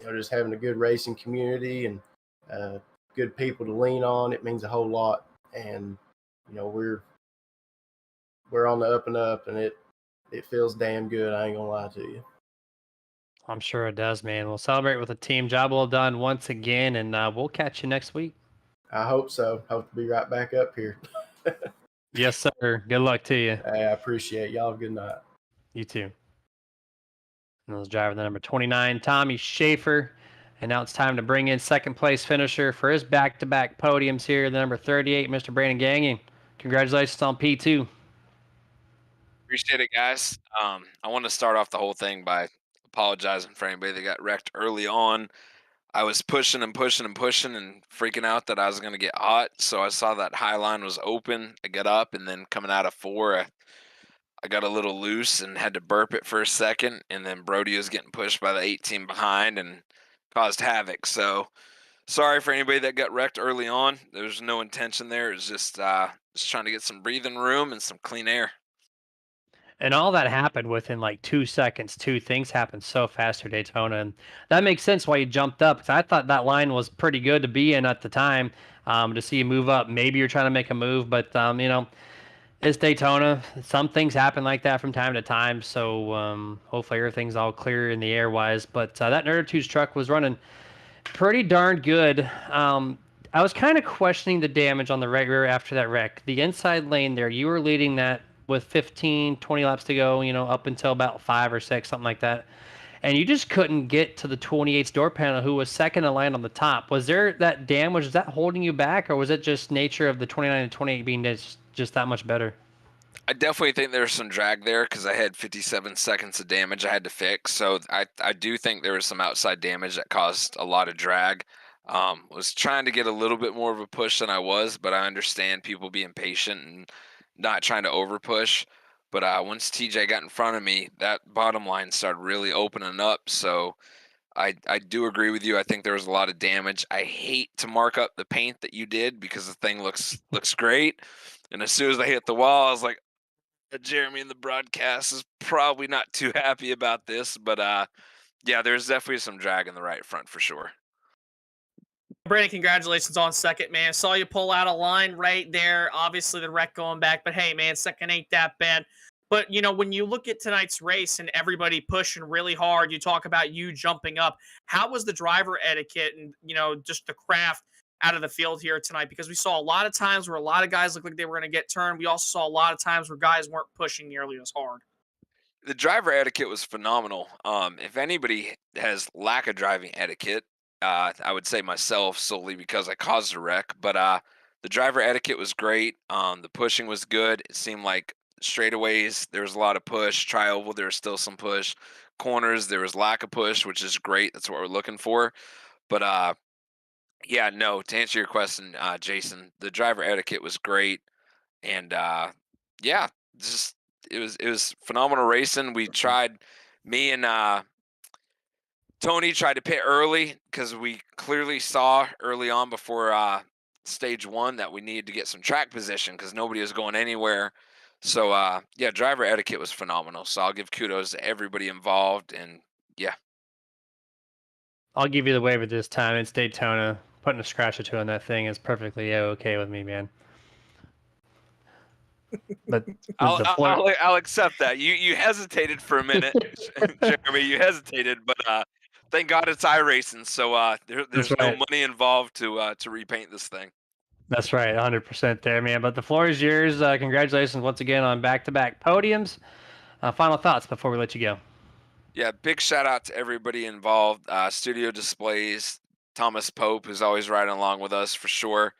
Just having a good racing community and good people to lean on, it means a whole lot. And we're on the up and up, and it feels damn good. I ain't gonna lie to you. I'm sure it does, man. We'll celebrate with a team. Job well done once again, and we'll catch you next week. I hope so. Hope to be right back up here. Yes, sir. Good luck to you. Hey, I appreciate y'all. Good night. You too. And those driver the number 29, Tommy Schaefer. And now it's time to bring in second place finisher for his back-to-back podiums here, the number 38, Mr. Brandon Gagnon. Congratulations on P2. Appreciate it, guys. I want to start off the whole thing by apologizing for anybody that got wrecked early on. I was pushing and pushing and pushing and freaking out that I was going to get hot. So I saw that high line was open. I got up, and then coming out of 4, I got a little loose and had to burp it for a second. And then Brody was getting pushed by the 18 behind and caused havoc. So sorry for anybody that got wrecked early on. There was no intention there. It was just trying to get some breathing room and some clean air. And all that happened within like 2 seconds. Two things happened so fast for Daytona, and that makes sense why you jumped up. 'Cause I thought that line was pretty good to be in at the time. To see you move up, maybe you're trying to make a move, but it's Daytona. Some things happen like that from time to time. So hopefully everything's all clear in the air wise. But that Nerd 2's truck was running pretty darn good. I was kind of questioning the damage on the rear after that wreck. The inside lane there, you were leading that with 15, 20 laps to go, up until about 5 or 6, something like that. And you just couldn't get to the 28's door panel, who was second in line on the top. Was there that damage? Was that holding you back, or was it just nature of the 29 and 28 being just that much better? I definitely think there's some drag there because I had 57 seconds of damage I had to fix. So I do think there was some outside damage that caused a lot of drag. Was trying to get a little bit more of a push than I was, but I understand people being patient and not trying to over push. But once TJ got in front of me, that bottom line started really opening up. So I do agree with you. I think there was a lot of damage. I hate to mark up the paint that you did because the thing looks great. And as soon as I hit the wall, I was like, Jeremy in the broadcast is probably not too happy about this, but yeah, there's definitely some drag in the right front for sure. Brandon, congratulations on second, man. Saw you pull out a line right there. Obviously, the wreck going back, but hey, man, second ain't that bad. But, when you look at tonight's race and everybody pushing really hard, you talk about you jumping up. How was the driver etiquette and, just the craft out of the field here tonight? Because we saw a lot of times where a lot of guys looked like they were going to get turned. We also saw a lot of times where guys weren't pushing nearly as hard. The driver etiquette was phenomenal. If anybody has lack of driving etiquette, I would say myself solely because I caused a wreck. But the driver etiquette was great. The pushing was good. It seemed like straightaways there was a lot of push. Tri-oval there was still some push. Corners there was lack of push, which is great. That's what we're looking for. But yeah, no. To answer your question, Jason, the driver etiquette was great, and yeah, just it was phenomenal racing. We tried, me and Tony tried to pit early because we clearly saw early on before stage 1 that we needed to get some track position because nobody was going anywhere. So yeah, driver etiquette was phenomenal. So I'll give kudos to everybody involved, and yeah. I'll give you the waiver this time. It's Daytona. Putting a scratch or two on that thing is perfectly okay with me, man. But I'll accept that. You hesitated for a minute, Jeremy. You hesitated, but thank God it's iRacing, so there's no money involved to repaint this thing. That's right, 100% there, man. But the floor is yours. Congratulations once again on back-to-back podiums. Final thoughts before we let you go. Yeah, big shout out to everybody involved. Studio Displays, Thomas Pope, who's always riding along with us for sure.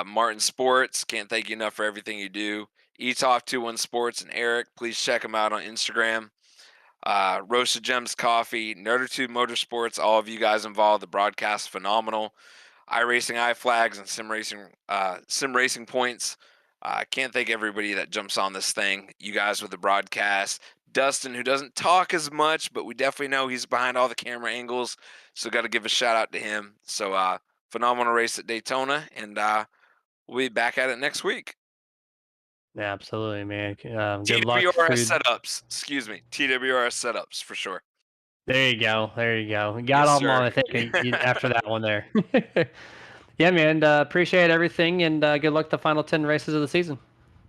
Martin Sports, can't thank you enough for everything you do. Etoff 21 Sports and Eric, please check them out on Instagram. Roasted Gems Coffee, Nerditude Motorsports, all of you guys involved. The broadcast phenomenal. iRacing, iFlags, and Sim Racing Points. Can't thank everybody that jumps on this thing. You guys with the broadcast. Dustin, who doesn't talk as much, but we definitely know he's behind all the camera angles, so got to give a shout out to him. So phenomenal race at Daytona, and we'll be back at it next week. Yeah, absolutely, man. Good luck. TWRS setups. Excuse me. TWRS setups for sure. There you go. There you go. Got all them on, I think, after that one there. Yeah, man. Appreciate everything, and good luck the final 10 races of the season.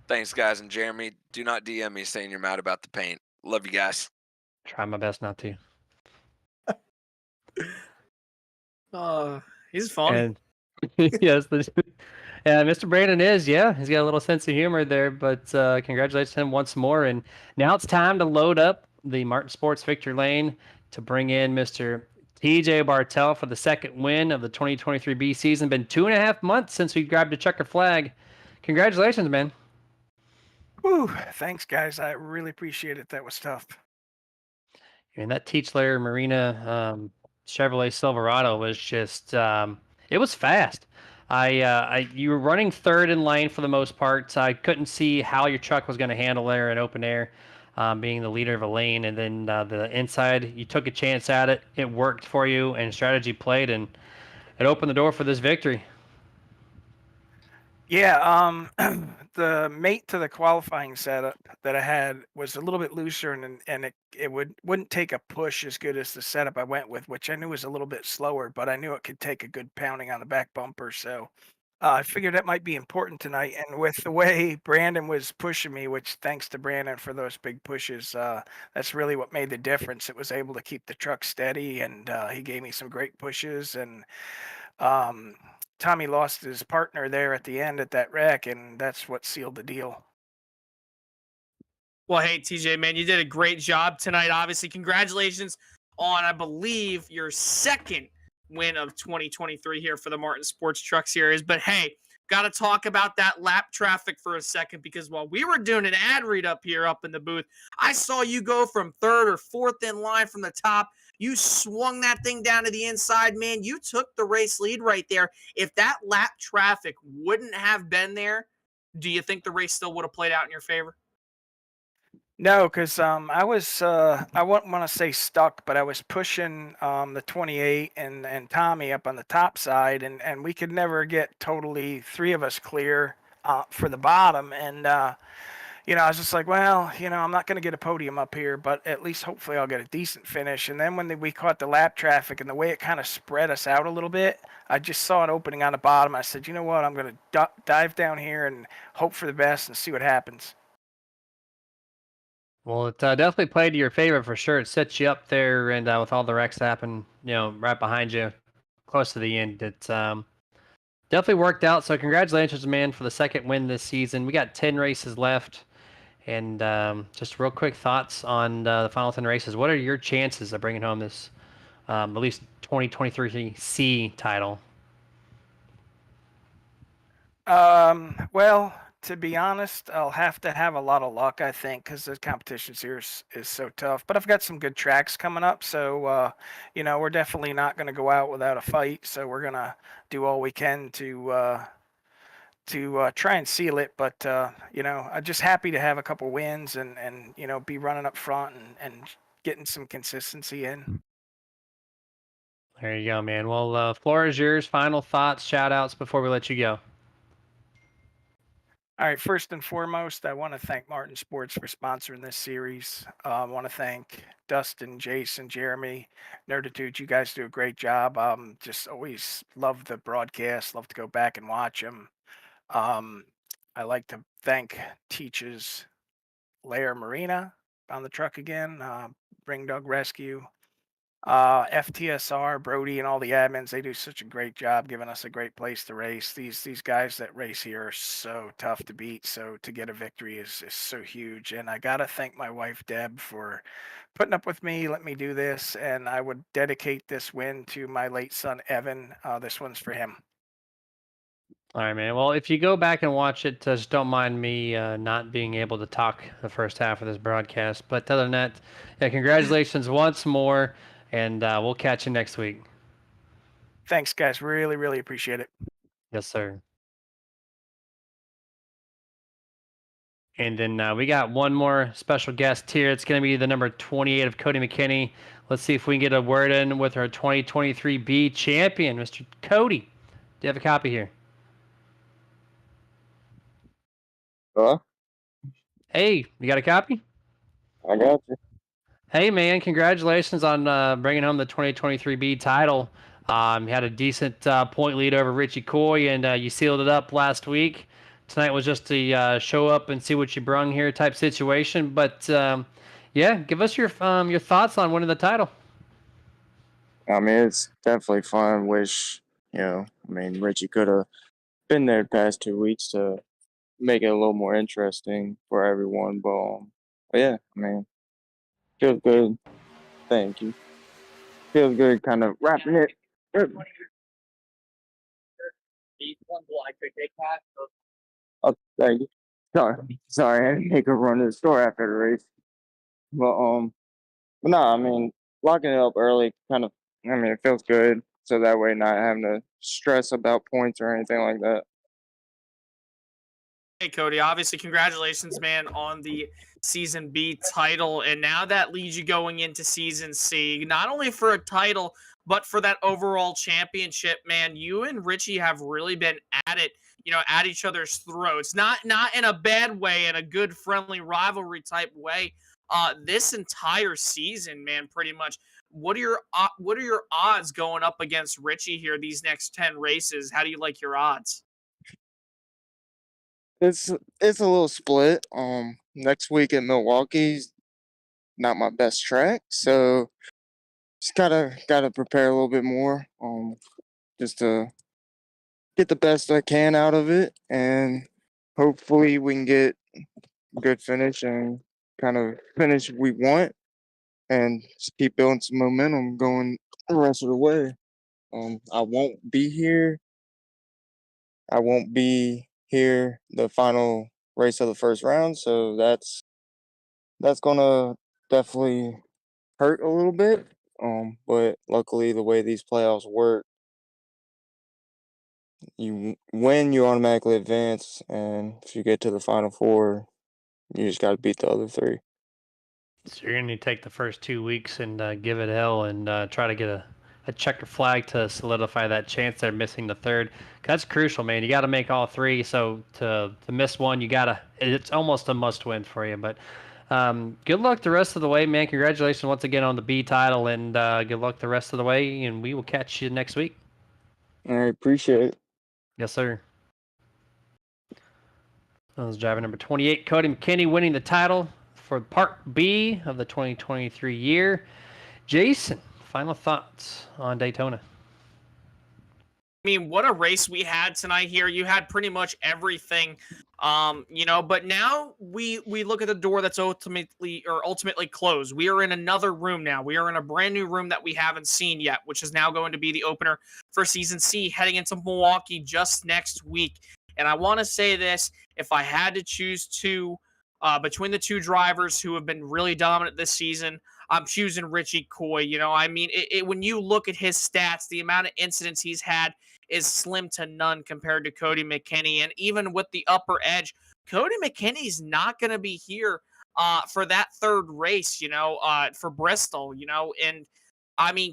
Thanks, guys. And Jeremy, do not DM me saying you're mad about the paint. Love you guys. Try my best not to. He's fun. And yes, Mr. Brandon is, he's got a little sense of humor there, but congratulations to him once more. And now it's time to load up the Martin Sports Victory Lane to bring in Mr. TJ Bartel for the second win of the 2023 B season. Been 2.5 months since we grabbed a checker flag. Congratulations, man. Woo, thanks, guys. I really appreciate it. That was tough. And that Teach Layer Marina Chevrolet Silverado was just it was fast. You were running third in lane for the most part. So I couldn't see how your truck was going to handle there in open air, being the leader of a lane. And then the inside, you took a chance at it. It worked for you, and strategy played, and it opened the door for this victory. Yeah, the mate to the qualifying setup that I had was a little bit looser, and it wouldn't take a push as good as the setup I went with, which I knew was a little bit slower, but I knew it could take a good pounding on the back bumper. So I figured that might be important tonight. And with the way Brandon was pushing me, which thanks to Brandon for those big pushes, that's really what made the difference. It was able to keep the truck steady, and he gave me some great pushes. And um, Tommy lost his partner there at the end at that wreck, and that's what sealed the deal. Well, hey, TJ, man, you did a great job tonight. Obviously, congratulations on, I believe, your second win of 2023 here for the Martin Sports Truck Series. But hey, got to talk about that lap traffic for a second, because while we were doing an ad read up here up in the booth, I saw you go from third or fourth in line from the top. You swung that thing down to the inside, man. You took the race lead right there. If that lap traffic wouldn't have been there, do you think the race still would have played out in your favor? No, because I was I wouldn't want to say stuck, but I was pushing the 28 and Tommy up on the top side, and we could never get totally three of us clear for the bottom. And I was just like, well, I'm not going to get a podium up here, but at least hopefully I'll get a decent finish. And then when we caught the lap traffic and the way it kind of spread us out a little bit, I just saw it opening on the bottom. I said, you know what, I'm going to dive down here and hope for the best and see what happens. Well, it definitely played to your favor for sure. It sets you up there, and with all the wrecks happen, right behind you, close to the end. It definitely worked out. So congratulations, man, for the second win this season. We got 10 races left, and just real quick thoughts on the final 10 races. What are your chances of bringing home this at least 2023 C title? Well, to be honest, I'll have to have a lot of luck, I think, because the competition here is so tough. But I've got some good tracks coming up, so we're definitely not going to go out without a fight. So we're gonna do all we can to try and seal it. But I'm just happy to have a couple wins and be running up front and getting some consistency in. There you go, man. Well, floor is yours. Final thoughts, shout outs before we let you go. All right, first and foremost, I want to thank Martin Sports for sponsoring this series. I want to thank Dustin, Jason, Jeremy, Nerditude. You guys do a great job. Just always love the broadcast, love to go back and watch them. I like to thank Teaches Lair Marina on the truck again, Bring Dog Rescue. FTSR, Brody, and all the admins, they do such a great job giving us a great place to race. These guys that race here are so tough to beat. So to get a victory is so huge. And I gotta thank my wife Deb for putting up with me, let me do this. And I would dedicate this win to my late son Evan. This one's for him. All right, man. Well, if you go back and watch it, just don't mind me not being able to talk the first half of this broadcast. But other than that, yeah, congratulations once more, and we'll catch you next week. Thanks, guys. Really, really appreciate it. Yes, sir. And then we got one more special guest here. It's going to be the number 28 of Cody McKinney. Let's see if we can get a word in with our 2023 B champion, Mr. Cody. Do you have a copy here? Hello? Hey, you got a copy? I got you. Hey, man, congratulations on bringing home the 2023 B title. You had a decent point lead over Richie Coy, and you sealed it up last week. Tonight was just a show up and see what you brung here type situation. But, yeah, give us your thoughts on winning the title. I mean, it's definitely fun. Wish, Richie could have been there the past 2 weeks to make it a little more interesting for everyone. But yeah, feels good. Thank you. Feels good kind of wrapping it. Oh, thank you. Sorry, I had to take a run to the store after the race. But no, locking it up early kind of I mean, it feels good. So that way, not having to stress about points or anything like that. Hey, Cody, obviously, congratulations, man, on the Season B title. And now that leads you going into Season C, not only for a title, but for that overall championship, man. You and Richie have really been at it, at each other's throats. Not in a bad way, in a good, friendly rivalry type way. This entire season, man, pretty much. What are your odds going up against Richie here these next 10 races? How do you like your odds? It's a little split. Next week in Milwaukee's not my best track, so just gotta prepare a little bit more. Just to get the best I can out of it, and hopefully we can get a good finish and kind of finish we want, and just keep building some momentum going the rest of the way. I won't be here. I won't be here the final race of the first round, so that's gonna definitely hurt a little bit. But luckily, the way these playoffs work, you win, you automatically advance, and if you get to the final four, you just got to beat the other three. So you're going to take the first 2 weeks and give it hell and try to get a checker flag to solidify that chance they're missing the third. That's crucial, man. You got to make all three. So to miss one, it's almost a must win for you. But good luck the rest of the way, man. Congratulations once again on the B title, and good luck the rest of the way. And we will catch you next week. I appreciate it. Yes, sir. That was driver number 28, Cody McKinney, winning the title for Part B of the 2023 year. Jason, final thoughts on Daytona? I mean, what a race we had tonight here. You had pretty much everything, but now we look at the door that's ultimately closed. We are in another room now. We are in a brand new room that we haven't seen yet, which is now going to be the opener for Season C, heading into Milwaukee just next week. And I want to say this, if I had to choose between the two drivers who have been really dominant this season, I'm choosing Richie Coy. When you look at his stats, the amount of incidents he's had is slim to none compared to Cody McKinney. And even with the upper edge, Cody McKinney's not going to be here for that third race, for Bristol, and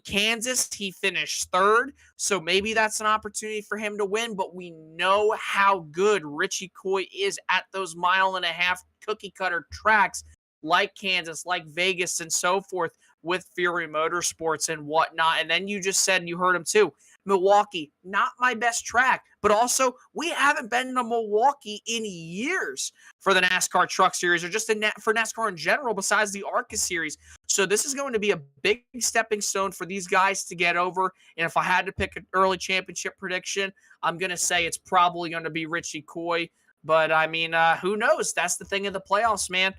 Kansas, he finished third, so maybe that's an opportunity for him to win, but we know how good Richie Coy is at those 1.5-mile cookie cutter tracks like Kansas, like Vegas, and so forth with Fury Motorsports and whatnot. And then you just said, and you heard him too, Milwaukee, not my best track, but also we haven't been to Milwaukee in years for the NASCAR Truck Series or just for NASCAR in general besides the ARCA Series. So this is going to be a big stepping stone for these guys to get over. And if I had to pick an early championship prediction, I'm going to say it's probably going to be Richie Coy. But, who knows? That's the thing of the playoffs, man.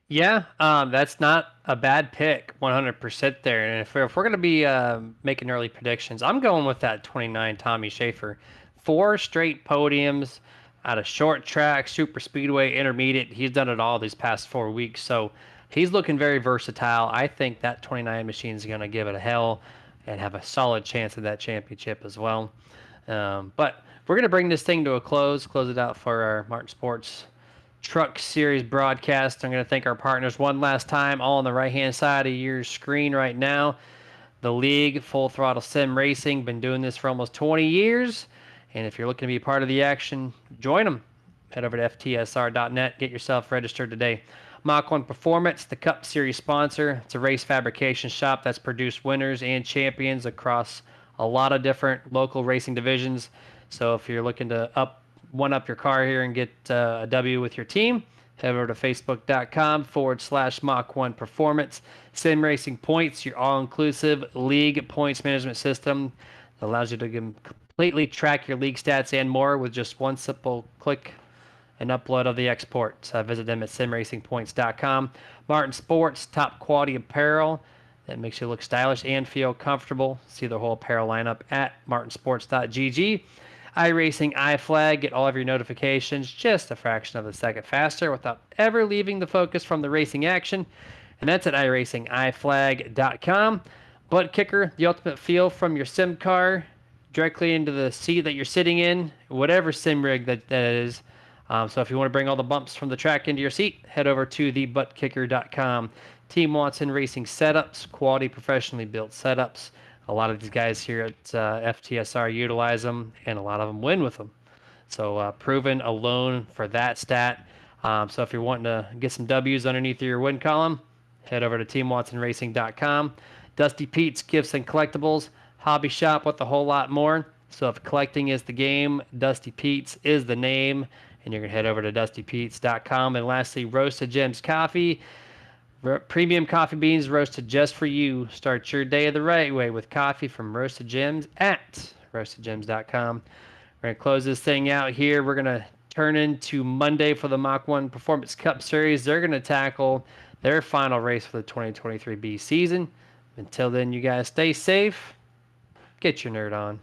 Yeah, that's not a bad pick, 100% there. And if we're going to be making early predictions, I'm going with that 29 Tommy Schaefer. 4 straight podiums out of short track, super speedway, intermediate. He's done it all these past 4 weeks. So he's looking very versatile. I think that 29 machine is going to give it a hell and have a solid chance at that championship as well. But we're going to bring this thing to a close it out for our Martin Sports Truck Series broadcast. I'm going to thank our partners one last time, all on the right-hand side of your screen right now. The League, Full Throttle Sim Racing, been doing this for almost 20 years. And if you're looking to be part of the action, join them. Head over to FTSR.net, get yourself registered today. Mach 1 Performance, the Cup Series sponsor. It's a race fabrication shop that's produced winners and champions across a lot of different local racing divisions. So if you're looking to one-up your car here and get a W with your team, head over to facebook.com/Mach 1 Performance. Sim Racing Points, your all-inclusive league points management system that allows you to completely track your league stats and more with just one simple click and upload of the export. So visit them at simracingpoints.com. Martin Sports, top quality apparel that makes you look stylish and feel comfortable. See the whole apparel lineup at martinsports.gg. iRacing iFlag, get all of your notifications just a fraction of a second faster without ever leaving the focus from the racing action. And that's at iRacingIFlag.com. Butt Kicker, the ultimate feel from your sim car directly into the seat that you're sitting in, whatever sim rig that is. So if you want to bring all the bumps from the track into your seat, head over to thebuttkicker.com. Team Watson Racing setups, quality professionally built setups. A lot of these guys here at FTSR utilize them, and a lot of them win with them. So proven alone for that stat. So if you're wanting to get some W's underneath your win column, head over to teamwatsonracing.com. Dusty Pete's Gifts and Collectibles, hobby shop with a whole lot more. So if collecting is the game, Dusty Pete's is the name, and you're going to head over to dustypete's.com. And lastly, Roasted Gems Coffee. Premium coffee beans roasted just for you. Start your day the right way with coffee from Roasted Gems at roastedgems.com. We're going to close this thing out here. We're going to turn into Monday for the Mach 1 Performance Cup Series. They're going to tackle their final race for the 2023 B season. Until then, you guys stay safe. Get your nerd on.